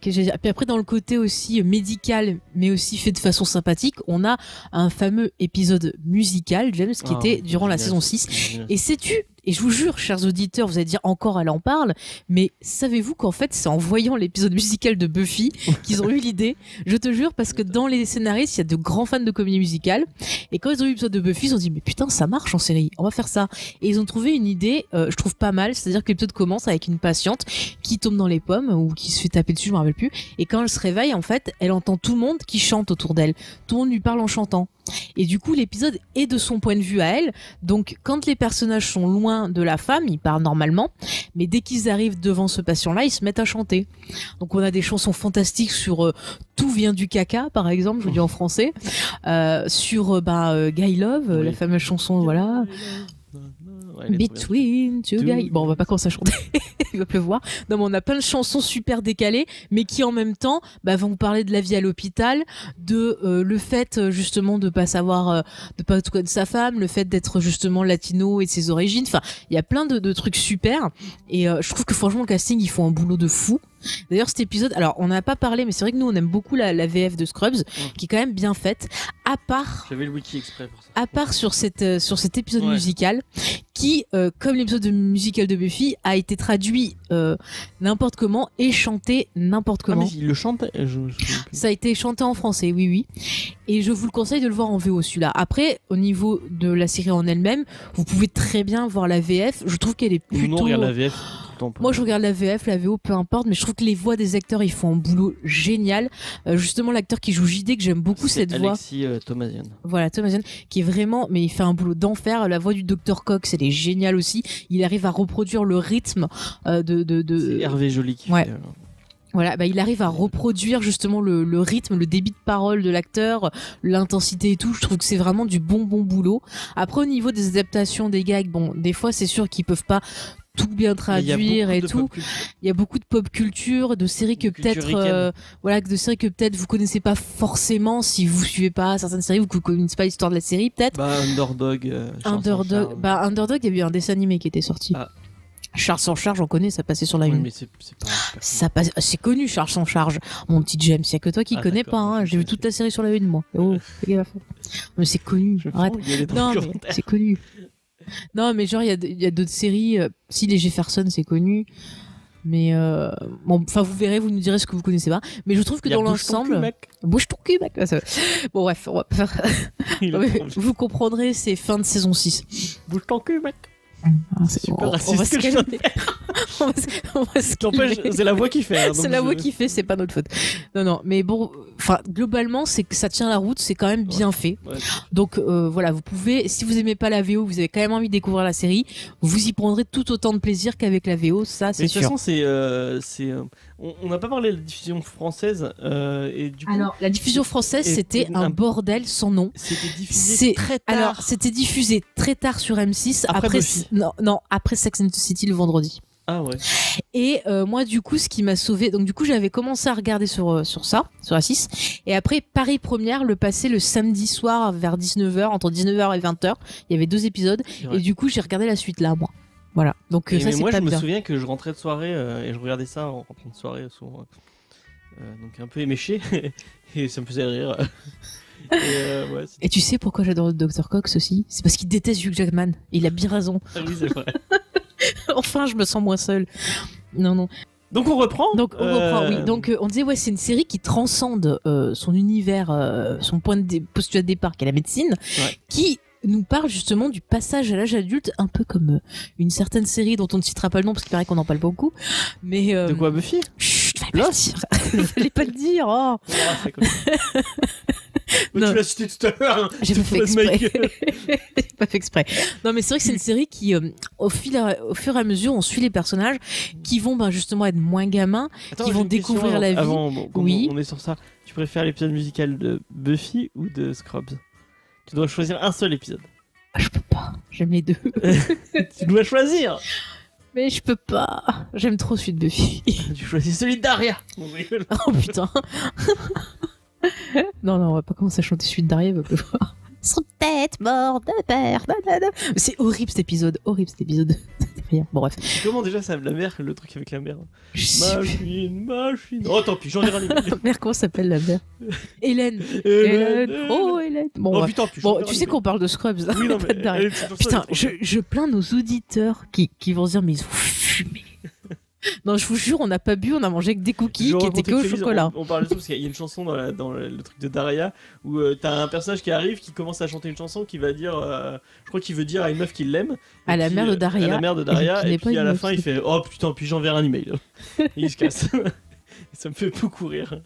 puis après dans le côté aussi médical mais aussi fait de façon sympathique, on a un fameux épisode musical James qui était durant la saison 6 et sais-tu, et je vous jure chers auditeurs, vous allez dire encore elle en parle, mais savez-vous qu'en fait c'est en voyant l'épisode musical de Buffy qu'ils ont eu l'idée, je te jure, parce que dans les scénaristes il y a de grands fans de comédie musicale et quand ils ont eu l'épisode de Buffy ils ont dit mais putain ça marche en série, on va faire ça, et ils ont trouvé une idée je trouve pas mal, c'est-à-dire que l'épisode commence avec une patiente qui tombe dans les pommes ou qui se fait taper dessus, je me rappelle plus, et quand elle se réveille en fait elle entend tout le monde qui chante autour d'elle, tout le monde lui parle en chantant et du coup l'épisode est de son point de vue à elle, donc quand les personnages sont loin de la femme ils parlent normalement, mais dès qu'ils arrivent devant ce patient là ils se mettent à chanter, donc on a des chansons fantastiques sur tout vient du caca par exemple, je le dis en français, sur Guy Love, la fameuse chanson voilà Between two guys. Bon, on va pas commencer à chanter, il va pleuvoir. Non, mais on a plein de chansons super décalées, mais qui en même temps vont parler de la vie à l'hôpital, de le fait justement de pas savoir, de pas tout connaître sa femme, le fait d'être justement latino et de ses origines. Enfin, il y a plein de trucs super. Et je trouve que franchement le casting ils font un boulot de fou. D'ailleurs cet épisode, alors on n'a pas parlé, mais c'est vrai que nous on aime beaucoup la VF de Scrubs, qui est quand même bien faite. À part, j'avais le wiki exprès pour ça. À part sur cet épisode musical, qui, comme l'épisode musical de Buffy, a été traduit n'importe comment et chanté n'importe comment. Ah mais il le chantait. Ça a été chanté en français, oui. Et je vous le conseille de le voir en VO celui-là. Après, au niveau de la série en elle-même, vous pouvez très bien voir la VF. Je trouve qu'elle est plutôt. Nous on regarde la VF. Moi je regarde la VF, la VO, peu importe, mais je trouve que les voix des acteurs ils font un boulot génial. Justement l'acteur qui joue JD, que j'aime beaucoup cette voix. Alexis Thomasian. Voilà, Thomasian, qui est vraiment, mais il fait un boulot d'enfer. La voix du Dr. Cox, elle est géniale aussi. Il arrive à reproduire le rythme de. C'est Hervé Joly qui fait. Voilà, il arrive à reproduire justement le rythme, le débit de parole de l'acteur, l'intensité et tout. Je trouve que c'est vraiment du bon boulot. Après, au niveau des adaptations des gags, bon, des fois, c'est sûr qu'ils peuvent pas tout bien traduire et tout. Il y a beaucoup de pop culture, de séries que peut-être, de séries que peut-être vous connaissez pas forcément si vous suivez pas certaines séries ou que vous connaissez pas l'histoire de la série, peut-être. Underdog. Underdog, il y a eu un dessin animé qui était sorti. Charles sans charge, on connaît, ça passait sur la une. Mais c'est connu, Charles sans charge. Mon petit James, il y a que toi qui connais pas, hein. J'ai vu toute la série sur la une, moi. Oh, fais gaffe. Mais c'est connu. Arrête. Non, mais c'est connu. Non, mais genre, il y a d'autres séries. Si, les Jefferson, c'est connu. Mais bon, enfin, vous verrez, vous nous direz ce que vous connaissez pas. Mais je trouve que dans l'ensemble. Bouge ton cul, mec. Bon, bref, on va faire. Vous comprendrez, c'est fin de saison 6. Bouge ton cul, mec. C'est super raciste. On va se calmer. On va se calmer. C'est la voix qui fait. Hein, c'est la voix qui fait, c'est pas notre faute. Non, mais bon, enfin, globalement, c'est que ça tient la route, c'est quand même bien fait. Ouais. Donc voilà, vous pouvez, si vous aimez pas la VO, vous avez quand même envie de découvrir la série, vous y prendrez tout autant de plaisir qu'avec la VO, ça c'est sûr. De toute façon, on n'a pas parlé de la diffusion française et du coup. Alors, la diffusion française, c'était un bordel sans nom. C'était diffusé très tard. Alors, c'était diffusé très tard sur M6 après Sex and the City le vendredi. Ah ouais. Et moi du coup ce qui m'a sauvé, donc du coup j'avais commencé à regarder sur ça, sur la 6, et après Paris Première le passait le samedi soir vers 19h, entre 19h et 20h, il y avait 2 épisodes, et du coup j'ai regardé la suite là moi. Voilà. Donc ça c'est moi pas je bien. me souviens que je rentrais de soirée et je regardais ça en rentrant de soirée souvent, donc un peu éméché et ça me faisait rire. Et tu sais pourquoi j'adore le Dr Cox aussi? C'est parce qu'il déteste Hugh Jackman. Et il a bien raison. Ah oui, c'est vrai. Enfin, je me sens moins seule. Non. Donc on reprend. Oui. Donc on disait c'est une série qui transcende son univers, son postulat de départ qui est la médecine, qui nous parle justement du passage à l'âge adulte, un peu comme une certaine série dont on ne citera pas le nom parce qu'il paraît qu'on en parle beaucoup. Mais de quoi, Buffy? Chut, fallait pas le dire. Oh. Tu l'as cité tout à l'heure. Hein. J'ai pas fait exprès. J'ai pas fait exprès. Non, mais c'est vrai que c'est une série qui, au fur et à mesure, on suit les personnages qui vont justement être moins gamins, qui vont découvrir la vie. Oui. On est sur ça. Tu préfères l'épisode musical de Buffy ou de Scrubs? Tu dois choisir un seul épisode. Je peux pas. J'aime les deux. Tu dois choisir. Mais je peux pas. J'aime trop celui de Buffy. Tu choisis celui de Daria. Oh putain. Non, on va pas commencer à chanter celui de Daria, va pouvoir. Son tête mort de père. C'est horrible cet épisode. Bon, bref. Comment déjà ça la mère, le truc avec la mère? Machine. Oh tant pis, j'en ai rien. La mère, comment s'appelle la mère? Hélène. Oh Hélène. Bon, putain, tu sais qu'on parle de Scrubs. Oui, non, mais Daria. Putain, je plains nos auditeurs qui vont se dire mais ils ont fumé. Non, je vous jure, on n'a pas bu, on a mangé que des cookies qui étaient que au chocolat. On parle de ça parce qu'il y a une chanson dans le truc de Daria où t'as un personnage qui arrive qui commence à chanter une chanson qui va dire, je crois qu'il veut dire à une meuf qu'il l'aime. À la mère de Daria. À la mère de Daria, et puis à la fin il fait oh putain, puis j'enverrai un email. Et il se casse. Ça me fait beaucoup rire.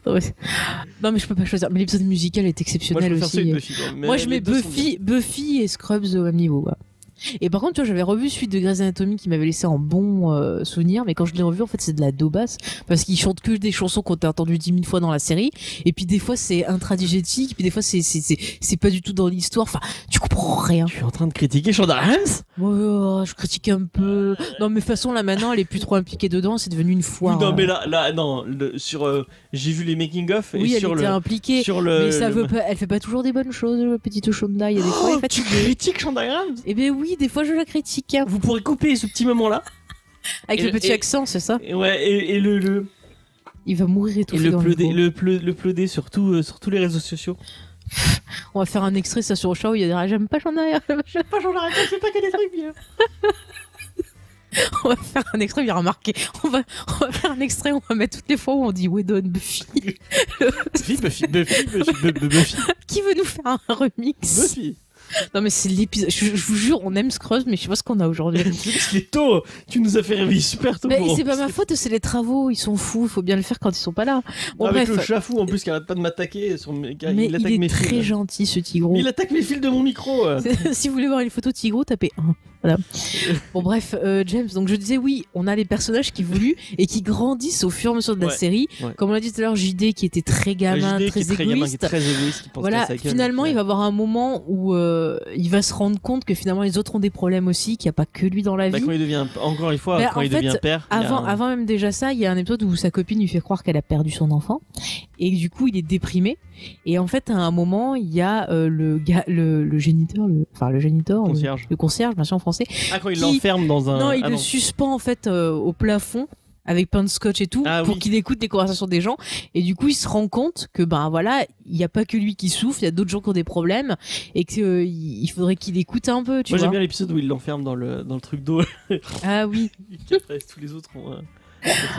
Non mais je peux pas choisir. Mais l'épisode musical est exceptionnel aussi. Moi je mets Buffy et Scrubs au même niveau. Ouais. Et par contre, tu vois, j'avais revu celui de Grey's Anatomy qui m'avait laissé un bon souvenir, mais quand je l'ai revu, en fait, c'est de la daubasse parce qu'ils chantent que des chansons qu'on t'a entendues 10 000 fois dans la série, et puis des fois c'est intradigétique, puis des fois c'est pas du tout dans l'histoire. Enfin, tu comprends rien. Tu es en train de critiquer Shonda Rhimes? Ouais, je critique un peu. Non, mais de toute façon, là maintenant, elle est plus trop impliquée dedans, c'est devenu une foire. Oui, non, mais là, non, sur j'ai vu les making of. Oui, et elle sur était impliquée. Mais ça veut pas. Elle fait pas toujours des bonnes choses, petite Shonda. Il y a des fois, elle est fatiguée. Tu critiques Shonda Rhimes? Eh ben oui, des fois je la critique. Vous pourrez couper ce petit moment-là. Avec le petit accent, c'est ça? Ouais, et le. Il va mourir étouffé dans le pleuder sur tous les réseaux sociaux. On va faire un extrait ça sur Show, il y a des j'aime pas Shonda Rhimes. J'aime pas Shonda Rhimes, je sais pas qu'il y a des trucs bien. On va faire un extrait, il y aura marqué. On va faire un extrait, on va mettre toutes les fois où on dit Wedon, Buffy. Buffy. Qui veut nous faire un remix? Buffy. Non mais c'est l'épisode. Je vous jure, on aime Scrubs, mais je sais pas ce qu'on a aujourd'hui. Parce qu'il est tôt. Tu nous as fait réveiller super tôt. Mais c'est pas ma faute, c'est les travaux. Ils sont fous. Il faut bien le faire quand ils sont pas là. Bon, avec bref. le chat fou en plus qui arrête pas de m'attaquer. Mais il est très gentil ce Tigro. Mais il attaque mes fils de mon micro. Si vous voulez voir une photo de Tigro, tapez 1. Voilà. Bon bref, James, donc je disais oui, on a les personnages qui évoluent et qui grandissent au fur et à mesure de la série. Ouais. Comme on l'a dit tout à l'heure, JD qui était très gamin, très égoïste. Qui pense voilà, finalement il va avoir un moment où il va se rendre compte que finalement les autres ont des problèmes aussi, qu'il n'y a pas que lui dans la vie. Quand il devient, encore une fois, quand il devient père. Avant même déjà ça, il y a un épisode où sa copine lui fait croire qu'elle a perdu son enfant et du coup il est déprimé. Et en fait, à un moment, il y a le géniteur, le concierge, bien sûr en français. Ah, quand il l'enferme dans un. Non, il le suspend en fait au plafond avec pain de scotch et tout, pour oui. qu'il écoute les conversations des gens. Et du coup, il se rend compte que voilà, il n'y a pas que lui qui souffre, il y a d'autres gens qui ont des problèmes et que il faudrait qu'il écoute un peu. Moi, j'aime bien l'épisode où il l'enferme dans le truc d'eau. Ah oui. Qu'après, tous les autres ont.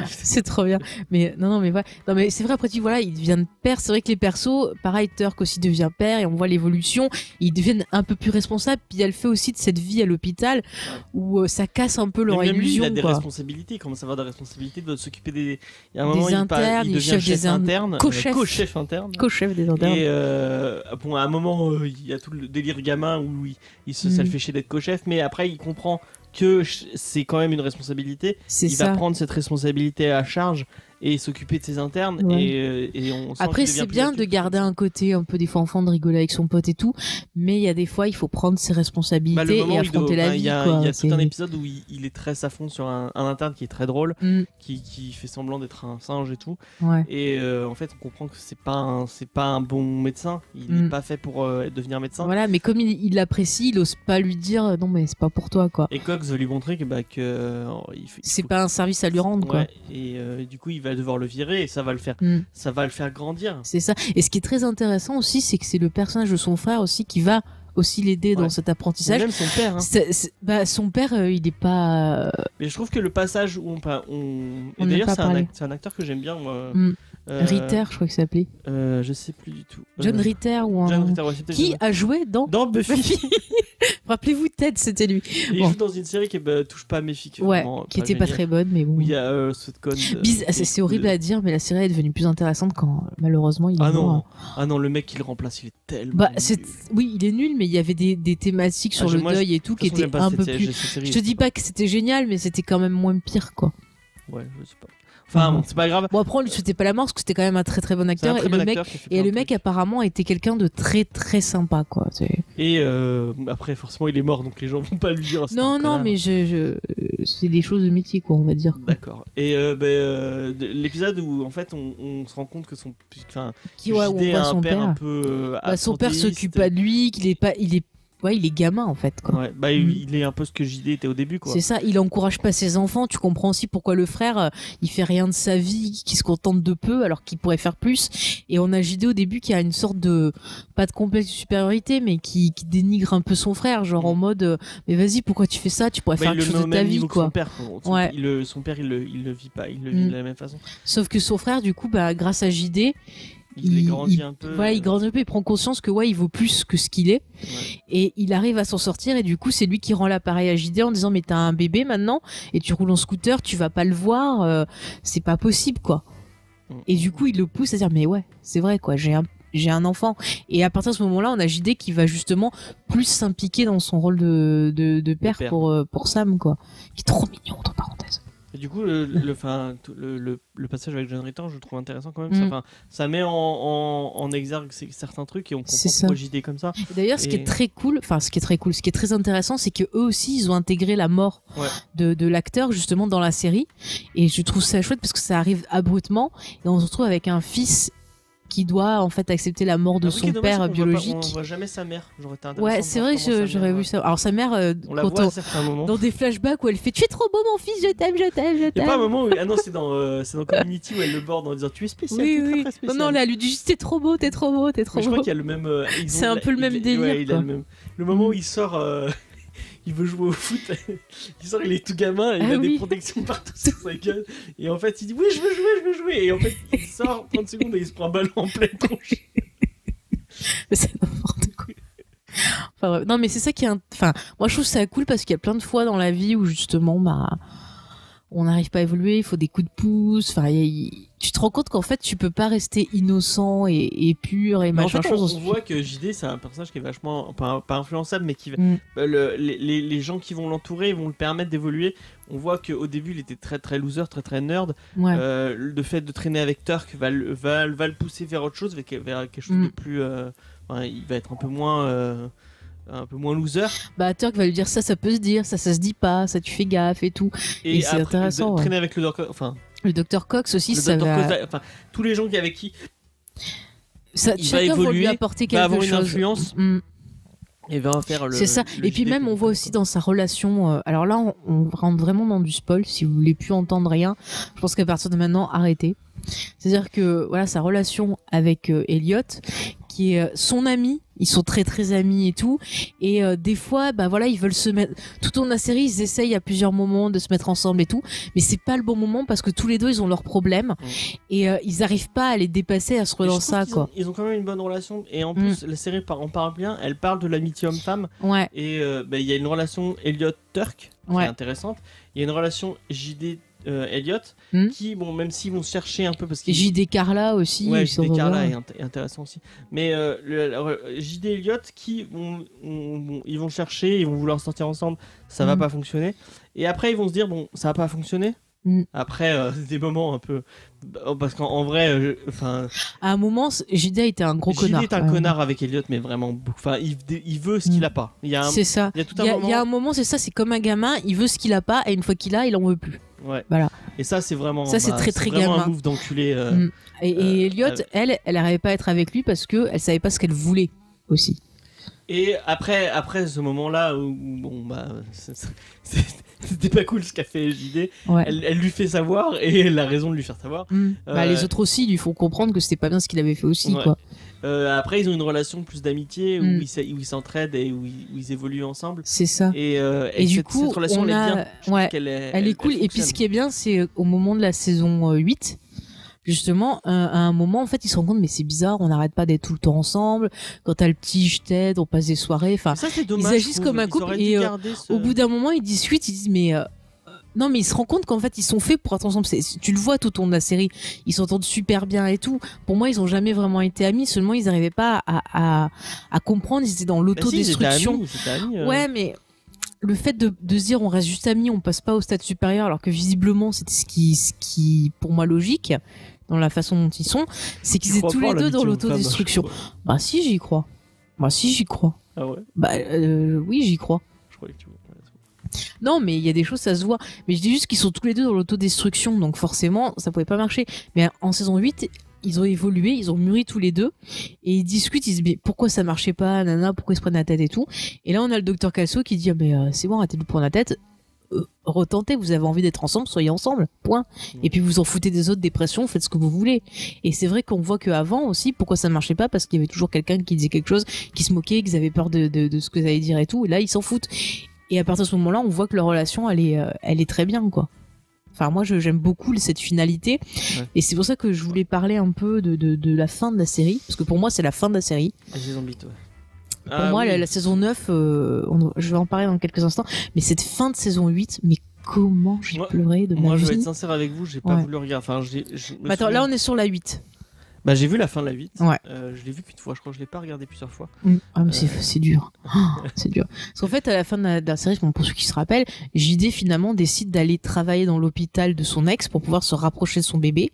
C'est trop bien. Mais non, mais ouais. Non, mais c'est vrai, après, voilà, ils deviennent pères. C'est vrai que les persos, pareil, Turk aussi devient père et on voit l'évolution. Ils deviennent un peu plus responsables. Puis il y a le fait aussi de cette vie à l'hôpital où ça casse un peu leur même illusion. Lui, il a des quoi. responsabilités. Il commence à avoir des responsabilités de s'occuper des. Il y a un moment, des internes, il devient chef interne. Co-chef interne. Co-chef des internes. Et bon, à un moment, il y a tout le délire gamin où ça le fait chier d'être co-chef. Mais après, il comprend que c'est quand même une responsabilité. Il va prendre cette responsabilité à charge et s'occuper de ses internes. Ouais. Et on sent après, c'est bien de garder un côté un peu des fois enfant, de rigoler avec son pote et tout, mais il y a des fois il faut prendre ses responsabilités et affronter la vie. Il y a tout un épisode où il est très à fond sur un interne qui est très drôle, qui fait semblant d'être un singe et tout. Ouais. Et en fait, on comprend que c'est pas un bon médecin. Il n'est pas fait pour devenir médecin. Voilà, mais comme il l'apprécie, il ose pas lui dire non mais c'est pas pour toi quoi. Et Cox veut lui montrer que c'est pas un service à lui rendre quoi. Et du coup il va devoir le virer et ça va le faire grandir. C'est ça. Et ce qui est très intéressant aussi, c'est que c'est le personnage de son frère aussi qui va aussi l'aider dans cet apprentissage. Même son père. Son père, il est pas. Mais je trouve que le passage où et d'ailleurs c'est un acteur que j'aime bien moi. Ritter, je crois qu'il s'appelait. Je sais plus du tout. John Ritter ou John Ritter, qui a joué dans Buffy. Rappelez-vous, Ted, c'était lui. Et il joue dans une série qui touche pas à mes filles. Qui était pas très bonne, mais bon. Il y a Sutcon. C'est horrible à dire, mais la série est devenue plus intéressante quand malheureusement il est mort. Ah non, le mec qui le remplace, il est tellement. Oui, il est nul, mais il y avait des thématiques sur le deuil et tout qui étaient un peu plus. Je te dis pas que c'était génial, mais c'était quand même moins pire, quoi. Ouais, je sais pas. Enfin, bon, c'est pas grave. Bon, après, on lui souhaitait pas la mort parce que c'était quand même un très très bon acteur. Et le mec apparemment était quelqu'un de très très sympa, quoi. Et après, forcément, il est mort, donc les gens vont pas lui dire. Non, mais c'est des choses de métier, quoi, on va dire. D'accord. Et l'épisode où en fait on se rend compte que son son père un peu son père s'occupe pas de lui, qu'il est pas, il est gamin en fait quoi. Ouais, il est un peu ce que JD était au début quoi. C'est ça, il encourage pas ses enfants, tu comprends aussi pourquoi le frère il fait rien de sa vie, qui se contente de peu alors qu'il pourrait faire plus. Et on a JD au début qui a une sorte de pas de complexe de supériorité mais qui dénigre un peu son frère, genre en mode mais vas-y, pourquoi tu fais ça, tu pourrais faire quelque chose de ta vie quoi. Son père il le vit pas, il le vit de la même façon. Sauf que son frère du coup grâce à JD il grandit un peu. Voilà, il grandit un peu, il prend conscience que il vaut plus que ce qu'il est. Ouais. Et il arrive à s'en sortir et du coup, c'est lui qui rend l'appareil à JD en disant mais t'as un bébé maintenant et tu roules en scooter, tu vas pas le voir, c'est pas possible quoi. Et du coup, il le pousse à dire mais ouais, c'est vrai quoi, j'ai un enfant. Et à partir de ce moment-là, on a JD qui va justement plus s'impliquer dans son rôle de père. Pour Sam quoi, qui est trop mignon entre parenthèses. Et du coup, le passage avec John Ritter, je le trouve intéressant quand même. Ça met en exergue certains trucs et on comprend pourquoi JD est comme ça. Et d'ailleurs, ce qui est très intéressant, c'est que eux aussi, ils ont intégré la mort de l'acteur justement dans la série. Et je trouve ça chouette parce que ça arrive abruptement et on se retrouve avec un fils qui doit en fait accepter la mort de son père biologique. On voit jamais sa mère. Ouais, c'est vrai que j'aurais vu ça. Alors sa mère, on la voit à certains moments. Dans des flashbacks où elle fait "Tu es trop beau mon fils, je t'aime, je t'aime, je t'aime". Il y a pas un moment où c'est dans Community où elle le borde en disant "Tu es spécial, oui. très spécial". Non, là, elle lui dit juste "T'es trop beau, t'es trop beau, t'es trop beau". Je crois qu'il y a le même. C'est un peu le même délire. Ouais, il a le même. Le moment où il sort. Il veut jouer au foot, il est tout gamin, il a des protections partout sur sa gueule, et en fait il dit oui je veux jouer, et en fait il sort 30 secondes et il se prend un ballon en pleine tronche. Mais c'est n'importe quoi. Enfin, non mais c'est ça qui est moi je trouve ça cool parce qu'il y a plein de fois dans la vie où justement on n'arrive pas à évoluer, il faut des coups de pouce, tu te rends compte qu'en fait tu peux pas rester innocent et pur et machin chose. On voit que JD c'est un personnage qui est vachement pas influençable mais qui les gens qui vont l'entourer vont le permettre d'évoluer. On voit qu'au début il était très très loser, très très nerd. Le fait de traîner avec Turk va le pousser vers autre chose, vers quelque chose de plus il va être un peu moins loser. Turk va lui dire ça peut se dire, ça se dit pas, ça tu fais gaffe et tout. Et c'est intéressant. Traîner avec le Dr Cox aussi, ça va. Tous les gens avec qui chacun va lui apporter quelque chose. Va avoir une influence. Et va faire c'est ça. Et puis même, on voit aussi dans sa relation. Alors là, on rentre vraiment dans du spoil. Si vous voulez plus entendre rien, je pense qu'à partir de maintenant, arrêtez. C'est-à-dire que voilà, sa relation avec Elliot, qui est son ami. Ils sont très très amis et tout. Et des fois, bah voilà, ils veulent se mettre. Tout au long de la série, ils essayent à plusieurs moments de se mettre ensemble et tout. Mais c'est pas le bon moment parce que tous les deux, ils ont leurs problèmes et ils arrivent pas à les dépasser, à se relancer ça, quoi. Ils ont quand même une bonne relation. Et en plus, la série en parle bien. Elle parle de l'amitié homme-femme. Ouais. Et il y a une relation Elliot-Turk qui est intéressante. Il y a une relation JD. Elliot qui bon même s'ils vont se chercher un peu parce que JD Carla aussi JD Carla est intéressant aussi mais JD Elliot qui ils vont chercher, ils vont vouloir sortir ensemble, ça va pas fonctionner et après ils vont se dire bon ça va pas fonctionner. Après des moments un peu parce qu'en vrai à un moment JD était un gros connard. JD est un connard avec Elliot mais vraiment enfin il veut ce qu'il a pas. C'est ça. Il y a un moment c'est ça, c'est comme un gamin, il veut ce qu'il a pas et une fois qu'il a, il en veut plus. Ouais. Voilà. Et ça c'est vraiment c'est très gamin. Un move d'enculé. Et Elliot, elle n'arrivait pas à être avec lui parce que elle savait pas ce qu'elle voulait aussi. Et après ce moment-là où bon bah c'était pas cool ce qu'a fait JD. Ouais. Elle lui fait savoir et elle a raison de lui faire savoir. Les autres aussi lui font comprendre que c'était pas bien ce qu'il avait fait aussi quoi. Après ils ont une relation plus d'amitié où ils s'entraident et où ils évoluent ensemble. C'est ça. Et du coup cette relation elle est bien. Elle est cool. Et puis ce qui est bien c'est au moment de la saison 8 justement à un moment en fait ils se rendent compte mais c'est bizarre, on n'arrête pas d'être tout le temps ensemble, quand t'as le petit je t'aide, on passe des soirées, enfin ça c'est dommage, ils agissent comme un couple et au bout d'un moment ils discutent, ils disent mais non mais ils se rendent compte qu'en fait ils sont faits pour être ensemble, tu le vois tout au long de la série, ils s'entendent super bien et tout. Pour moi ils ont jamais vraiment été amis, seulement ils n'arrivaient pas à comprendre, ils étaient dans l'autodestruction. Ils étaient amis, ouais mais le fait de se dire on reste juste amis, on passe pas au stade supérieur alors que visiblement c'était ce qui pour moi logique dans la façon dont ils sont, c'est qu'ils étaient tous les deux dans l'autodestruction. Bah si j'y crois. Ah ouais. Oui j'y crois. Je croyais que tu vois. Non mais il y a des choses ça se voit, mais je dis juste qu'ils sont tous les deux dans l'autodestruction donc forcément ça pouvait pas marcher. Mais en saison 8 ils ont évolué, ils ont mûri tous les deux et ils discutent, ils se disent mais pourquoi ça marchait pas, nana, pourquoi ils se prennent la tête et tout. Et là on a le docteur Calso qui dit mais c'est bon, arrêtez de prendre la tête, retentez, vous avez envie d'être ensemble, soyez ensemble, point. Et puis vous en foutez des autres, dépressions, faites ce que vous voulez. Et c'est vrai qu'on voit qu'avant aussi, pourquoi ça ne marchait pas, parce qu'il y avait toujours quelqu'un qui disait quelque chose, qui se moquait, qu'ils avaient peur de ce que ça allait dire et tout, et là ils s'en foutent. Et à partir de ce moment-là, on voit que leur relation, elle est très bien, quoi. Enfin, moi, j'aime beaucoup cette finalité. Ouais. Et c'est pour ça que je voulais parler un peu de la fin de la série. Parce que pour moi, c'est la fin de la série. Pour moi, la saison 9, je vais en parler dans quelques instants. Mais cette fin de saison 8, mais comment j'ai pleuré de ma vie. Moi, je vais être sincère avec vous, j'ai pas voulu regarder. Enfin, attends, là, on est sur la 8. Bah, j'ai vu la fin de la 8. Ouais. Je l'ai vu qu'une fois, je crois que je l'ai pas regardé plusieurs fois. Ah, mais c'est dur. C'est dur. Parce qu'en fait, à la fin de la série, pour ceux qui se rappellent, JD finalement décide d'aller travailler dans l'hôpital de son ex pour pouvoir se rapprocher de son bébé,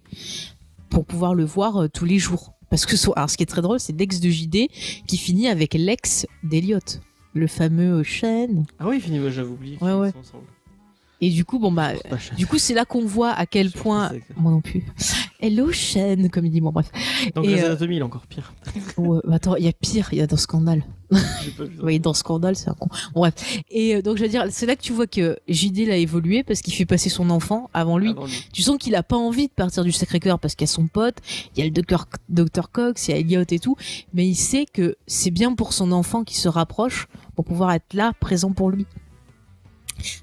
pour pouvoir le voir tous les jours. Parce que alors, ce qui est très drôle, c'est l'ex de JD qui finit avec l'ex d'Elliot, le fameux Shane. Ah oui, j'avais oublié. Ouais. Ensemble. Et du coup, c'est là qu'on voit à quel point. Moi non plus. Hello, Shane, comme il dit, bon, bref. Donc, Grey's Anatomy, il est encore pire. Ouais, attends, il y a pire, il y a dans Scandale. Oui, dans Scandale, c'est un con. Bon, bref. Et donc, je veux dire, c'est là que tu vois que JD l'a évolué parce qu'il fait passer son enfant avant lui. Tu sens qu'il a pas envie de partir du Sacré-Cœur parce qu'il y a son pote, il y a le Dr. Cox, il y a Elliot et tout. Mais il sait que c'est bien pour son enfant qui se rapproche pour pouvoir être là, présent pour lui.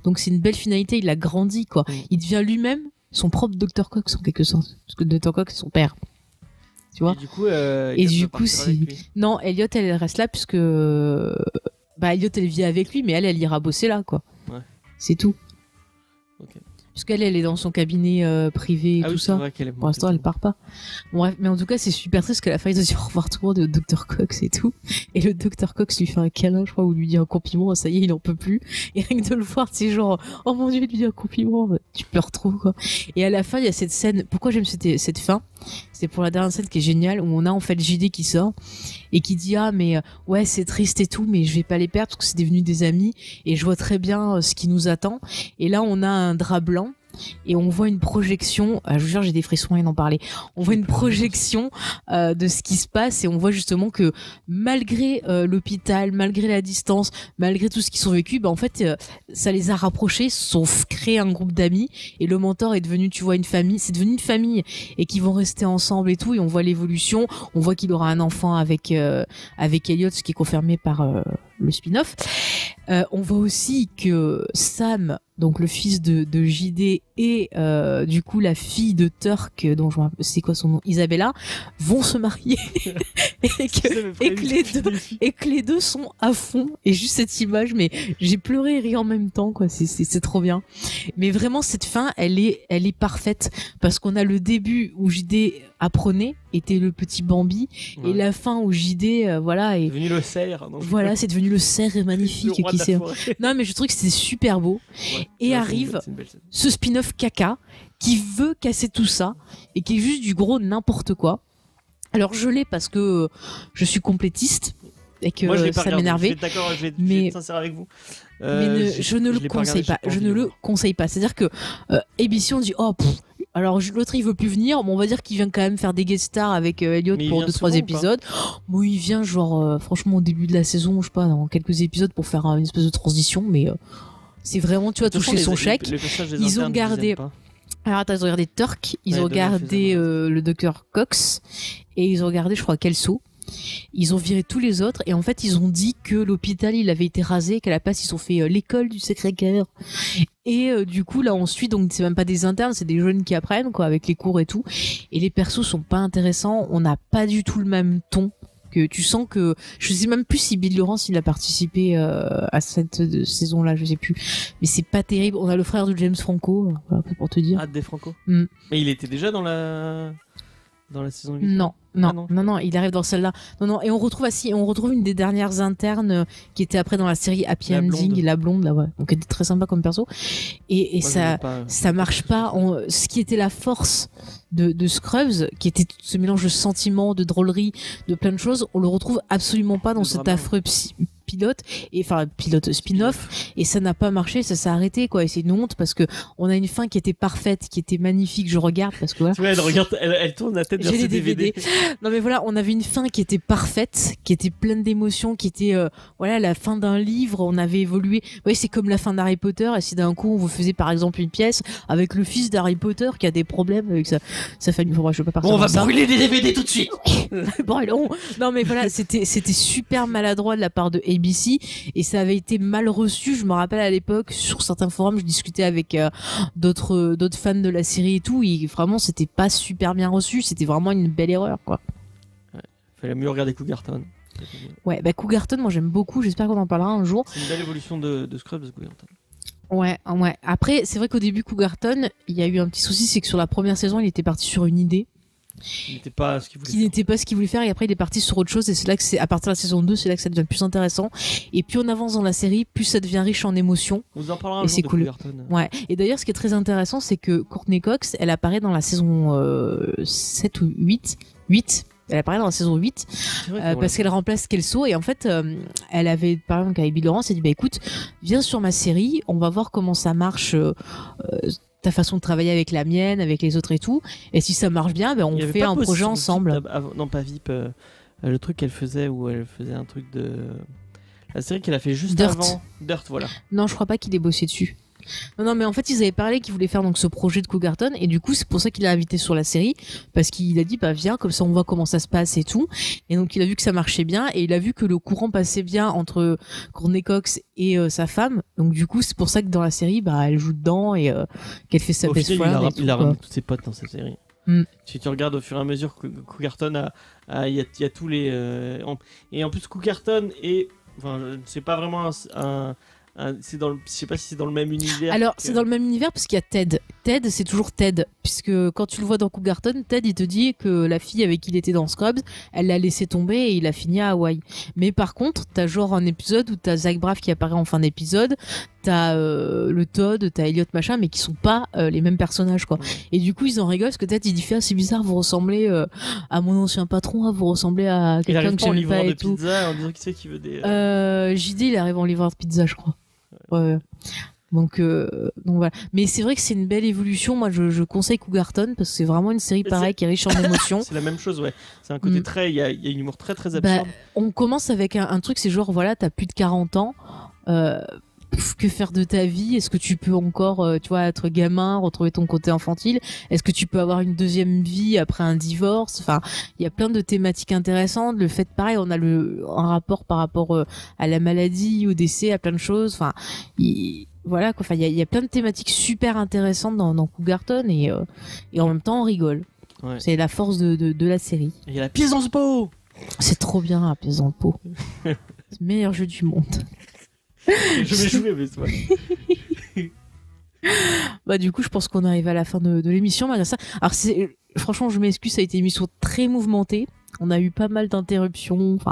Donc c'est une belle finalité, il a grandi quoi. Il devient lui-même son propre Dr. Cox en quelque sorte, parce que Dr. Cox c'est son père. Tu vois. Et du coup, c'est non, Elliot elle reste là puisque Elliot elle vit avec lui mais elle ira bosser là quoi. Ouais. C'est tout. OK. Puisqu'elle est dans son cabinet privé et tout ça. Pour l'instant, elle part pas. Bon, bref, mais en tout cas, c'est super triste qu'à la fin, ils disent au revoir tout le monde au Dr. Cox et tout. Et le Dr. Cox lui fait un câlin, je crois, ou lui dit un compliment. Ça y est, il en peut plus. Et rien que de le voir, c'est genre, oh mon Dieu, il lui dit un compliment. Tu pleures trop, quoi. Et à la fin, il y a cette scène. Pourquoi j'aime cette fin? C'est pour la dernière scène qui est géniale, où on a en fait JD qui sort et qui dit ouais c'est triste et tout mais je vais pas les perdre parce que c'est devenu des amis et je vois très bien ce qui nous attend. Et là on a un drap blanc et on voit une projection, je vous jure j'ai des frissons rien d'en parler, on voit une projection de ce qui se passe et on voit justement que malgré l'hôpital, malgré la distance, malgré tout ce qu'ils ont vécu, en fait ça les a rapprochés, se sont créé un groupe d'amis et le mentor est devenu, tu vois, une famille, c'est devenu une famille et qui vont rester ensemble et tout, et on voit l'évolution, on voit qu'il aura un enfant avec Elliot, ce qui est confirmé par le spin-off. On voit aussi que Sam, donc le fils de JD et du coup la fille de Turk, dont je me rappelle, c'est quoi son nom, Isabella, vont se marier et que les deux sont à fond. Et juste cette image, mais j'ai pleuré et ri en même temps, quoi. C'est trop bien. Mais vraiment cette fin, elle est parfaite parce qu'on a le début où JD apprenait, était le petit Bambi, et la fin où JD voilà, est devenu le cerf. Voilà, c'est devenu le cerf magnifique qui s'est. Non mais je trouve que c'était super beau. Ouais. Et arrive ce spin-off caca qui veut casser tout ça et qui est juste du gros n'importe quoi. Alors je l'ai parce que je suis complétiste et que moi, ça m'énervait. D'accord, je vais être sincère avec vous. Mais je ne le conseille pas. Je ne le conseille pas. C'est-à-dire que ABC on dit alors l'autre il veut plus venir, on va dire qu'il vient quand même faire des guest stars avec Elliot pour 2-3 épisodes. Bon, il vient genre franchement au début de la saison, je sais pas, dans quelques épisodes pour faire une espèce de transition, mais c'est vraiment, tu vois, toucher son chèque. Ils ont gardé. Alors attends, ils ont regardé Turk, ils ont regardé le Dr Cox et ils ont regardé, je crois, Kelso. Ils ont viré tous les autres et en fait ils ont dit que l'hôpital il avait été rasé, qu'à la place ils ont fait l'école du Sacré-Cœur et du coup là on suit, donc c'est même pas des internes, c'est des jeunes qui apprennent quoi, avec les cours et tout, et les persos sont pas intéressants, on n'a pas du tout le même ton, que tu sens que je sais même plus si Bill Lawrence il a participé à cette saison là, je sais plus, mais c'est pas terrible. On a le frère de James Franco, voilà, pour te dire. Des Franco. Mais il était déjà dans la saison 8. Non, il arrive dans celle-là. Non, et on retrouve une des dernières internes qui était après dans la série Happy Ending, la blonde là, ouais. Donc elle était très sympa comme perso. Et moi, ça marche pas. Ce qui était la force de Scrubs, qui était ce mélange de sentiments, de drôlerie, de plein de choses, on le retrouve absolument pas dans cet affreux spin-off, et ça n'a pas marché, ça s'est arrêté quoi, et c'est une honte parce que on a une fin qui était parfaite, qui était magnifique, je regarde parce que voilà. Tu vois, elle tourne la tête vers ses DVD. Non mais voilà, on avait une fin qui était parfaite, qui était pleine d'émotions, qui était voilà, la fin d'un livre, on avait évolué. Ouais, c'est comme la fin d'Harry Potter, et si d'un coup on vous faisait par exemple une pièce avec le fils d'Harry Potter qui a des problèmes avec sa famille, bon, je peux pas partir. Bon, on va brûler des DVD tout de suite. Brûlons. Non mais voilà, c'était super maladroit de la part de ABC et ça avait été mal reçu. Je me rappelle à l'époque sur certains forums, je discutais avec d'autres fans de la série et tout, et vraiment c'était pas super bien reçu, c'était vraiment une belle erreur quoi. Ouais, fallait mieux regarder Cougarton. Ouais, Cougarton, moi j'aime beaucoup, j'espère qu'on en parlera un jour. C'est une belle évolution de Scrubs, Cougarton. Ouais. Après, c'est vrai qu'au début Cougarton, il y a eu un petit souci, c'est que sur la première saison, il était parti sur une idée qui n'était pas ce qu'il voulait faire, et après il est parti sur autre chose, et c'est là que c'est à partir de la saison 2, c'est là que ça devient plus intéressant, et plus on avance dans la série, plus ça devient riche en émotions. On vous en parlera et c'est cool. Ouais. Et d'ailleurs ce qui est très intéressant, c'est que Courtney Cox, elle apparaît dans la saison 7 ou 8. Elle apparaît dans la saison 8 parce qu'elle remplace Kelso, et en fait elle avait par exemple avec Bill Lawrence, elle dit écoute, viens sur ma série, on va voir comment ça marche, ta façon de travailler avec la mienne, avec les autres et tout, et si ça marche bien, on fait un projet ensemble. Non, pas VIP, le truc qu'elle faisait, où elle faisait un truc de la série qu'elle a fait juste avant Dirt, voilà. Non, je crois pas qu'il ait bossé dessus. Non, mais en fait, ils avaient parlé qu'ils voulaient faire donc ce projet de Cougarton, et du coup, c'est pour ça qu'il l'a invité sur la série, parce qu'il a dit, viens, comme ça on voit comment ça se passe et tout. Et donc, il a vu que ça marchait bien, et il a vu que le courant passait bien entre Courtney Cox et sa femme. Donc, du coup, c'est pour ça que dans la série, elle joue dedans, et qu'elle fait sa best friend. Il a ramené tous ses potes dans cette série. Si tu regardes au fur et à mesure, Cougarton il y a tous les et en plus Cougarton est, c'est pas vraiment je sais pas si c'est dans le même univers. Alors c'est dans le même univers parce qu'il y a Ted. Ted, c'est toujours Ted, puisque quand tu le vois dans Cougarton, Ted il te dit que la fille avec qui il était dans Scrubs, elle l'a laissé tomber et il a fini à Hawaï. Mais par contre, t'as genre un épisode où t'as Zach Braff qui apparaît en fin d'épisode, t'as le Todd, t'as Elliot machin, mais qui sont pas les mêmes personnages quoi. Et du coup ils en rigolent parce que Ted il dit c'est bizarre, vous ressemblez à mon ancien patron, vous ressemblez à quelqu'un que j'aime pas et tout. Pizza, en disant qui c'est qui veut des. JD il arrive en livreur de pizza je crois. Ouais. Donc voilà. Mais c'est vrai que c'est une belle évolution. Moi, je conseille Cougarton parce que c'est vraiment une série pareille qui est riche en émotions. C'est la même chose, ouais. C'est un côté très, il y a une humour très très absurde. On commence avec un truc, c'est genre voilà, t'as plus de 40 ans. Que faire de ta vie? Est-ce que tu peux encore, tu vois, être gamin, retrouver ton côté infantile? Est-ce que tu peux avoir une deuxième vie après un divorce? Enfin, il y a plein de thématiques intéressantes. Le fait, pareil, on a un rapport par rapport à la maladie, au décès, à plein de choses. Enfin, voilà quoi. Enfin, il y a plein de thématiques super intéressantes dans Cougarton et en même temps on rigole. Ouais. C'est la force de la série. Il y a la pièce dans ce pot. C'est trop bien la pièce dans le pot. C'est le meilleur jeu du monde. Je vais jouer, mais c'est Bah du coup, je pense qu'on arrive à la fin de l'émission malgré ça. Alors franchement, je m'excuse, ça a été une émission très mouvementée. On a eu pas mal d'interruptions. Enfin,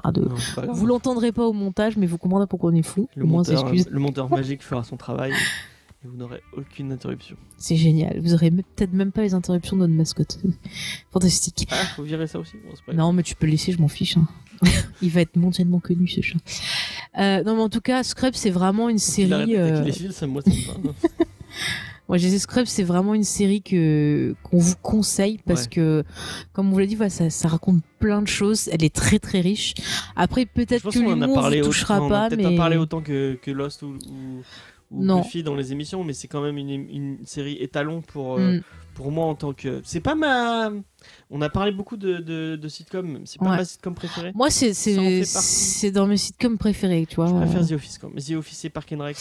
vous l'entendrez pas au montage, mais vous comprendrez pourquoi on est fou. Le monteur magique fera son travail. Et vous n'aurez aucune interruption. C'est génial. Vous aurez peut-être même pas les interruptions de notre mascotte. Fantastique. Ah, faut virer ça aussi. Bon, non, mais tu peux le laisser, je m'en fiche. Hein. Il va être mondialement connu, ce chat. Non, mais en tout cas, Scrubs, c'est vraiment une série. Les fils, moi, ça me va. Moi, je disais Scrubs, c'est vraiment une série qu'on vous conseille parce que, comme vous l'avez dit, ça raconte plein de choses. Elle est très très riche. Après, peut-être que l'humour ne touchera pas, mais. On n'a pas parlé autant que Lost ou Buffy dans les émissions, mais c'est quand même une série étalon pour moi en tant que. C'est pas ma. On a parlé beaucoup de sitcoms, c'est pas ma sitcom préférée. Moi, c'est dans mes sitcoms préférés, tu vois. Je préfère The Office quand même. The Office et Park and Rec,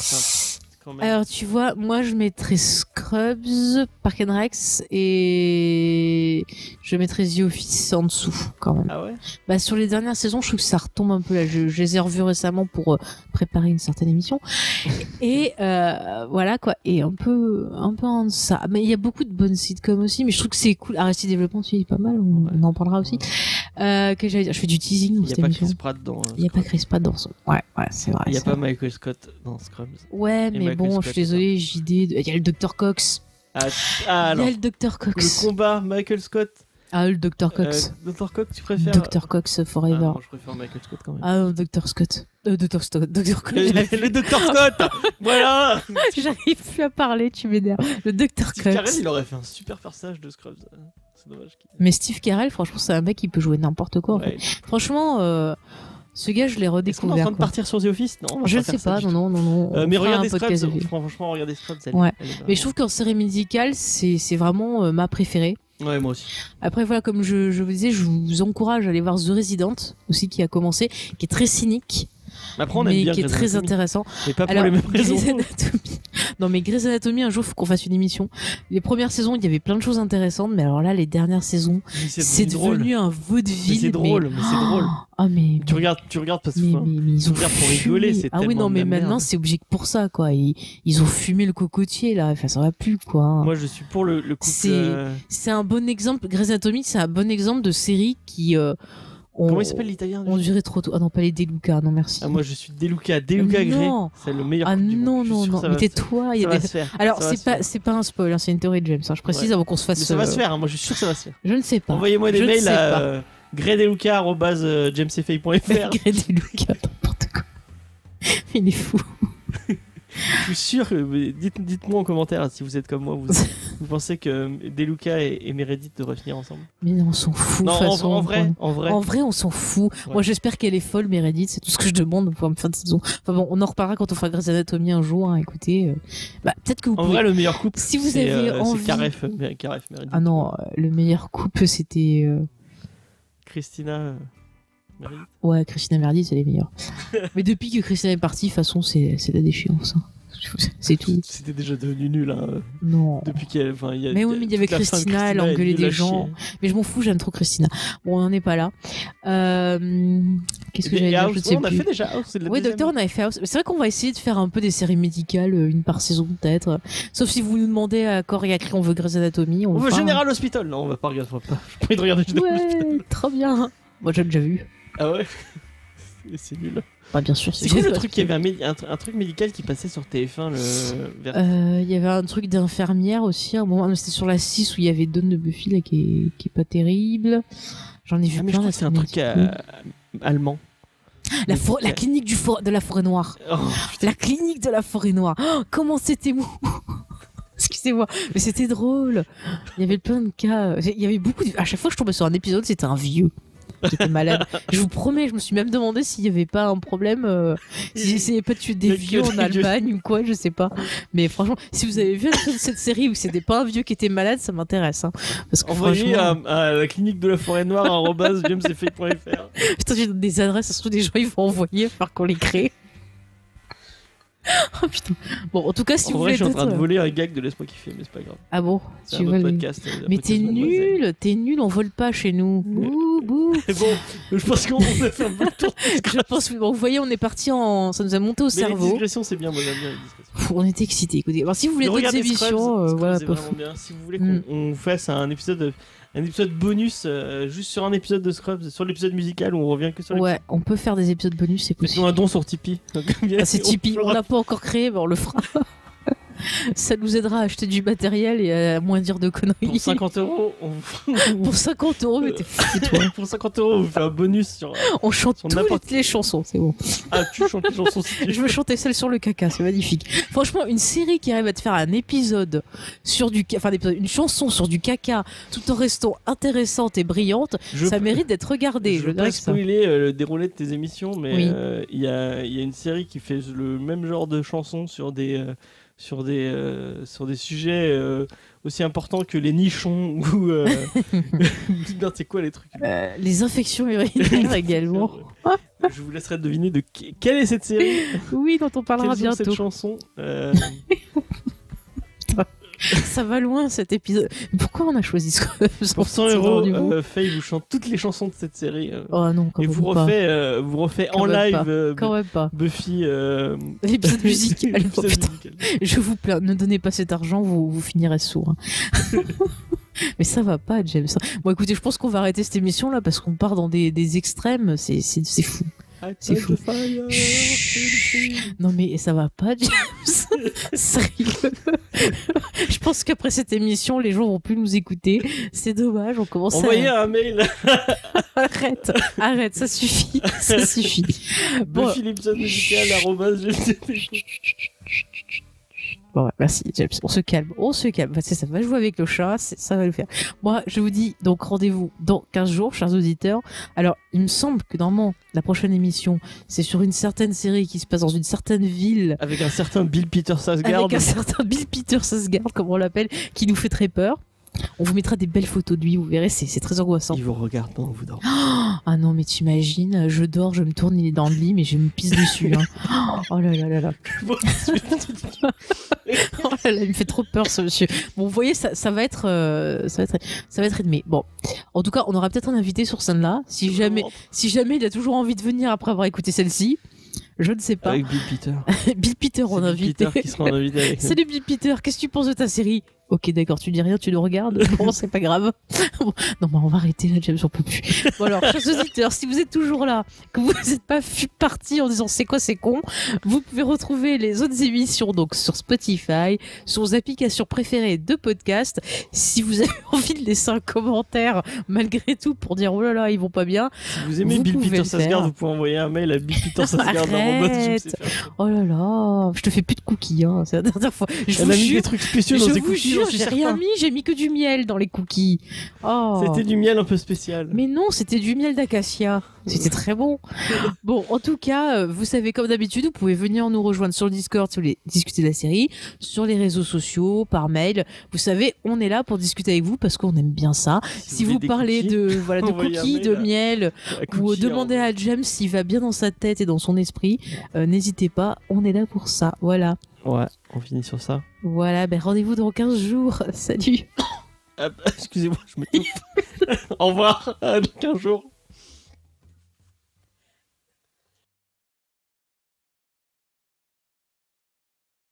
quand même. Alors, tu vois, moi, je mettrais Scrubs, Park and Rec et je mettrais The Office en dessous, quand même. Ah ouais? Bah, sur les dernières saisons, je trouve que ça retombe un peu là. Je les ai revus récemment pour préparer une certaine émission. Et voilà, quoi. Et un peu en ça. Mais il y a beaucoup de bonnes sitcoms aussi, mais je trouve que c'est cool. Arrested Development, c'est pas mal. On en parlera aussi. Que j'allais dire, je fais du teasing dans cette émission. Il n'y a pas Chris Pratt dans. Il n'y a pas Chris Pratt dans son. Ouais, c'est vrai. Il n'y a pas Michael Scott dans Scrubs. Ouais, mais bon, je suis désolé, JD. Il y a le Dr. Cox. Il y a le Dr. Cox. Le combat, Michael Scott. Ah, le Dr. Cox. Dr. Cox, tu préfères? Dr. Cox Forever. Non, je préfère Michael Scott quand même. Ah, Dr. Scott. Dr. Scott. Le Dr. Scott. Voilà. J'arrive plus à parler, tu m'énerves. Le Dr. Cox. Steve Carell, il aurait fait un super personnage de Scrubs. C'est dommage. Mais Steve Carell, franchement, c'est un mec qui peut jouer n'importe quoi. Ouais. En fait. Franchement, ce gars, je l'ai redécouvert. Est-ce qu'on est en train de partir sur The Office? Non, je ne sais pas, non. Mais regardez Scrubs, franchement, regardez Scrubs. Mais je trouve qu'en série médicale, c'est vraiment ma préférée. Ouais, moi aussi. Après, voilà, comme je vous disais, je vous encourage à aller voir The Resident, aussi, qui a commencé, qui est très cynique. Après, on aime bien qui est très intéressant. Mais pas pour les mêmes raisons. Non, mais Grey's Anatomy, un jour, faut qu'on fasse une émission. Les premières saisons, il y avait plein de choses intéressantes, mais alors là, les dernières saisons, c'est devenu un vaudeville. C'est drôle, mais c'est drôle. Ah, mais. Tu regardes parce que. Mais ils ont pour rigoler, c'est oui, non, mais maintenant, c'est obligé que pour ça, quoi. Ils ont fumé le cocotier, là. Enfin, ça va plus, quoi. Moi, je suis pour le coup. C'est un bon exemple. Grey's Anatomy, c'est un bon exemple de série qui. Comment il s'appelle l'italien? On dirait trop tôt. Ah non, pas les De Luca, non merci. Ah, moi je suis De Luca Grey. C'est le meilleur. Ah non. Mais tais-toi. Ça va se faire. Alors, c'est pas un spoil, c'est une théorie de James. Je précise avant qu'on se fasse. Mais ça va se faire, moi je suis sûr que ça va se faire. Je ne sais pas. Envoyez-moi des mails à greydeluca@jamesfay.fr. Grey De Luca, n'importe quoi. Il est fou. Je suis sûr que dites-moi en commentaire si vous êtes comme moi, vous pensez que De Luca et Meredith devraient finir ensemble. Mais on s'en fout. Non, en vrai, on s'en fout. Ouais. Moi, j'espère qu'elle est folle, Meredith. C'est tout ce que je demande pour me faire de saison. Enfin bon, on en reparlera quand on fera Grey's Anatomy un jour. Hein, écoutez, peut-être que vous pouvez. En vrai, le meilleur couple. Si vous avez envie. C'est Caref Meredith. Ah non, le meilleur couple, c'était. Christina. Meredith. Ouais, Christina Meredith, c'est les meilleurs. Mais depuis que Christina est partie, de toute façon, c'est la déchéance. Hein. C'est tout. C'était déjà devenu nul. Hein. Non. Depuis qu'elle. Mais oui, mais il y avait Christina, elle engueulait des gens. Mais je m'en fous, j'aime trop Christina. Bon, on n'en est pas là. Qu'est-ce que j'allais dire? Je sais on a fait déjà House. Oui, Docteur, on avait fait House. C'est vrai qu'on va essayer de faire un peu des séries médicales, une par saison peut-être. Sauf si vous nous demandez à corps et à cri, on veut Grey's Anatomy. On veut General Hospital. Non, on va pas regarder. J'ai pas envie de regarder General Hospital. Ouais, trop bien. Moi, j'ai déjà vu. Ah ouais. C'est nul. Bah, bien sûr, c'est quoi le truc? Il y avait un truc médical qui passait sur TF1 il y avait un truc d'infirmière aussi. Un moment, c'était sur la 6 où il y avait Dawn de Buffy là, qui est pas terrible. J'en ai vu plein. Mais je crois que c'est un truc allemand. La clinique de la forêt noire. Oh, la clinique de la forêt noire. Oh, comment c'était mou. Excusez-moi, mais c'était drôle. Il y avait plein de cas. Il y avait beaucoup. À chaque fois que je tombais sur un épisode, c'était un vieux. J'étais malade. Je vous promets, je me suis même demandé s'il n'y avait pas un problème, s'il n'y avait pas tué des vieux en Allemagne ou quoi, je sais pas. Mais franchement, si vous avez vu cette série où c'était pas un vieux qui était malade, ça m'intéresse. Hein, parce que envoyez franchement... à la clinique de la forêt noire @jamesfay.fr. Putain, j'ai des adresses, ça se trouve des gens ils vont envoyer, faire qu'on les crée. Oh putain. Bon, en tout cas, si vous voulez. Je suis en train de voler un gag de Laisse-moi kiffer, mais c'est pas grave. Ah bon? C'est un autre podcast. Mais t'es nul, on vole pas chez nous. Bouh, bouh. Bon, je pense qu'on a fait un peu le tour. Je pense, bon, vous voyez, on est parti ça nous a monté au cerveau. Les digressions, c'est bien, moi j'aime bien les digressions. On était excités, écoutez. Alors, si vous voulez d'autres émissions, voilà. C'est vraiment bien. Si vous voulez qu'on fasse un épisode bonus juste sur un épisode de Scrubs, sur l'épisode musical où on revient que sur l'épisode. Ouais, on peut faire des épisodes bonus, c'est possible. Sinon un don sur Tipeee. C'est Tipeee, on l'a pas encore créé, mais on le fera. Ça nous aidera à acheter du matériel et à moins dire de conneries. Pour 50 €, Pour 50 €, mais t'es fou, toi. Pour 50 €, on vous fait un bonus sur. On chante toutes les chansons, c'est bon. Ah, tu chantes les chansons si tu veux. Je veux chanter celle sur le caca, c'est magnifique. Franchement, une série qui arrive à te faire un épisode sur une chanson sur du caca, tout en restant intéressante et brillante, ça mérite d'être regardé. Je veux pas spoiler le déroulé de tes émissions, mais il y a une série qui fait le même genre de chansons sur des sujets aussi importants que les nichons ou c'est quoi les trucs les infections urinaires également. Je vous laisserai deviner de quelle est cette série. Oui, dont on parlera bientôt. Cette chanson. Ça va loin cet épisode. Pourquoi on a choisi ce Pour 100 €, Faye vous chante toutes les chansons de cette série. Oh non, quand et même vous refait en live quand même pas. Buffy. L'épisode musical. Je vous plains, ne donnez pas cet argent, vous finirez sourd. Hein. Mais ça va pas, James. Bon, écoutez, je pense qu'on va arrêter cette émission là parce qu'on part dans des extrêmes. C'est fou. C'est fou. Non mais ça va pas, James. Sérieux. Je pense qu'après cette émission, les gens vont plus nous écouter. C'est dommage, on commence Envoyez un mail. Arrête, ça suffit. Ça suffit. Bon. Buffy l'épisode musical Bon, ouais, merci James, on se calme. C'est ça, va jouer avec le chat, ça va le faire. Moi, je vous dis donc rendez-vous dans 15 jours, chers auditeurs. Alors, il me semble que normalement, la prochaine émission, c'est sur une certaine série qui se passe dans une certaine ville. Avec un certain Bill Peter Sarsgaard. Comme on l'appelle, qui nous fait très peur. On vous mettra des belles photos de lui, vous verrez, c'est très angoissant. Il vous regarde pendant que vous dormez. Ah non, mais t'imagines, je dors, je me tourne, il est dans le lit, mais je me pisse dessus. Hein. Oh là là là là. Oh là là, il me fait trop peur ce monsieur. Bon, vous voyez, ça va être rythmé. Bon, en tout cas, on aura peut-être un invité sur scène-là, si jamais il a toujours envie de venir après avoir écouté celle-ci. Je ne sais pas. Avec Bill Peter. Bill Peter en invité. Bill Peter qui sera en invité avec nous. Salut Bill Peter, qu'est-ce que tu penses de ta série? Ok, d'accord, tu dis rien, tu nous regardes. Bon, c'est pas grave. Non, bah, on va arrêter là, James, on peut plus. Bon, alors, chers auditeurs, si vous êtes toujours là, que vous n'êtes pas partis en disant c'est quoi, c'est con, vous pouvez retrouver les autres émissions donc sur Spotify, sur vos applications préférées de podcast. Si vous avez envie de laisser un commentaire, malgré tout, pour dire oh là là, ils vont pas bien. Si vous aimez Bill Peter Sarsgaard, vous pouvez envoyer un mail à Bill Peter Sarsgaard. Arrête. Oh là là, je te fais plus de cookies, hein. C'est la dernière fois. Elle a mis des trucs spéciaux dans ses cookies. J'ai rien mis, j'ai mis que du miel dans les cookies. Oh. C'était du miel un peu spécial. Mais non, c'était du miel d'acacia. C'était très bon. Bon, en tout cas, vous savez, comme d'habitude, vous pouvez venir nous rejoindre sur le Discord si vous voulez discuter de la série, sur les réseaux sociaux, par mail. Vous savez, on est là pour discuter avec vous parce qu'on aime bien ça. Si vous parlez de cookies, de miel, ou demandez à James s'il va bien dans sa tête et dans son esprit, n'hésitez pas, on est là pour ça. Voilà. Ouais, on finit sur ça. Voilà, ben rendez-vous dans 15 jours. Salut. Excusez-moi, je m'étouffe. Au revoir, à 15 jours.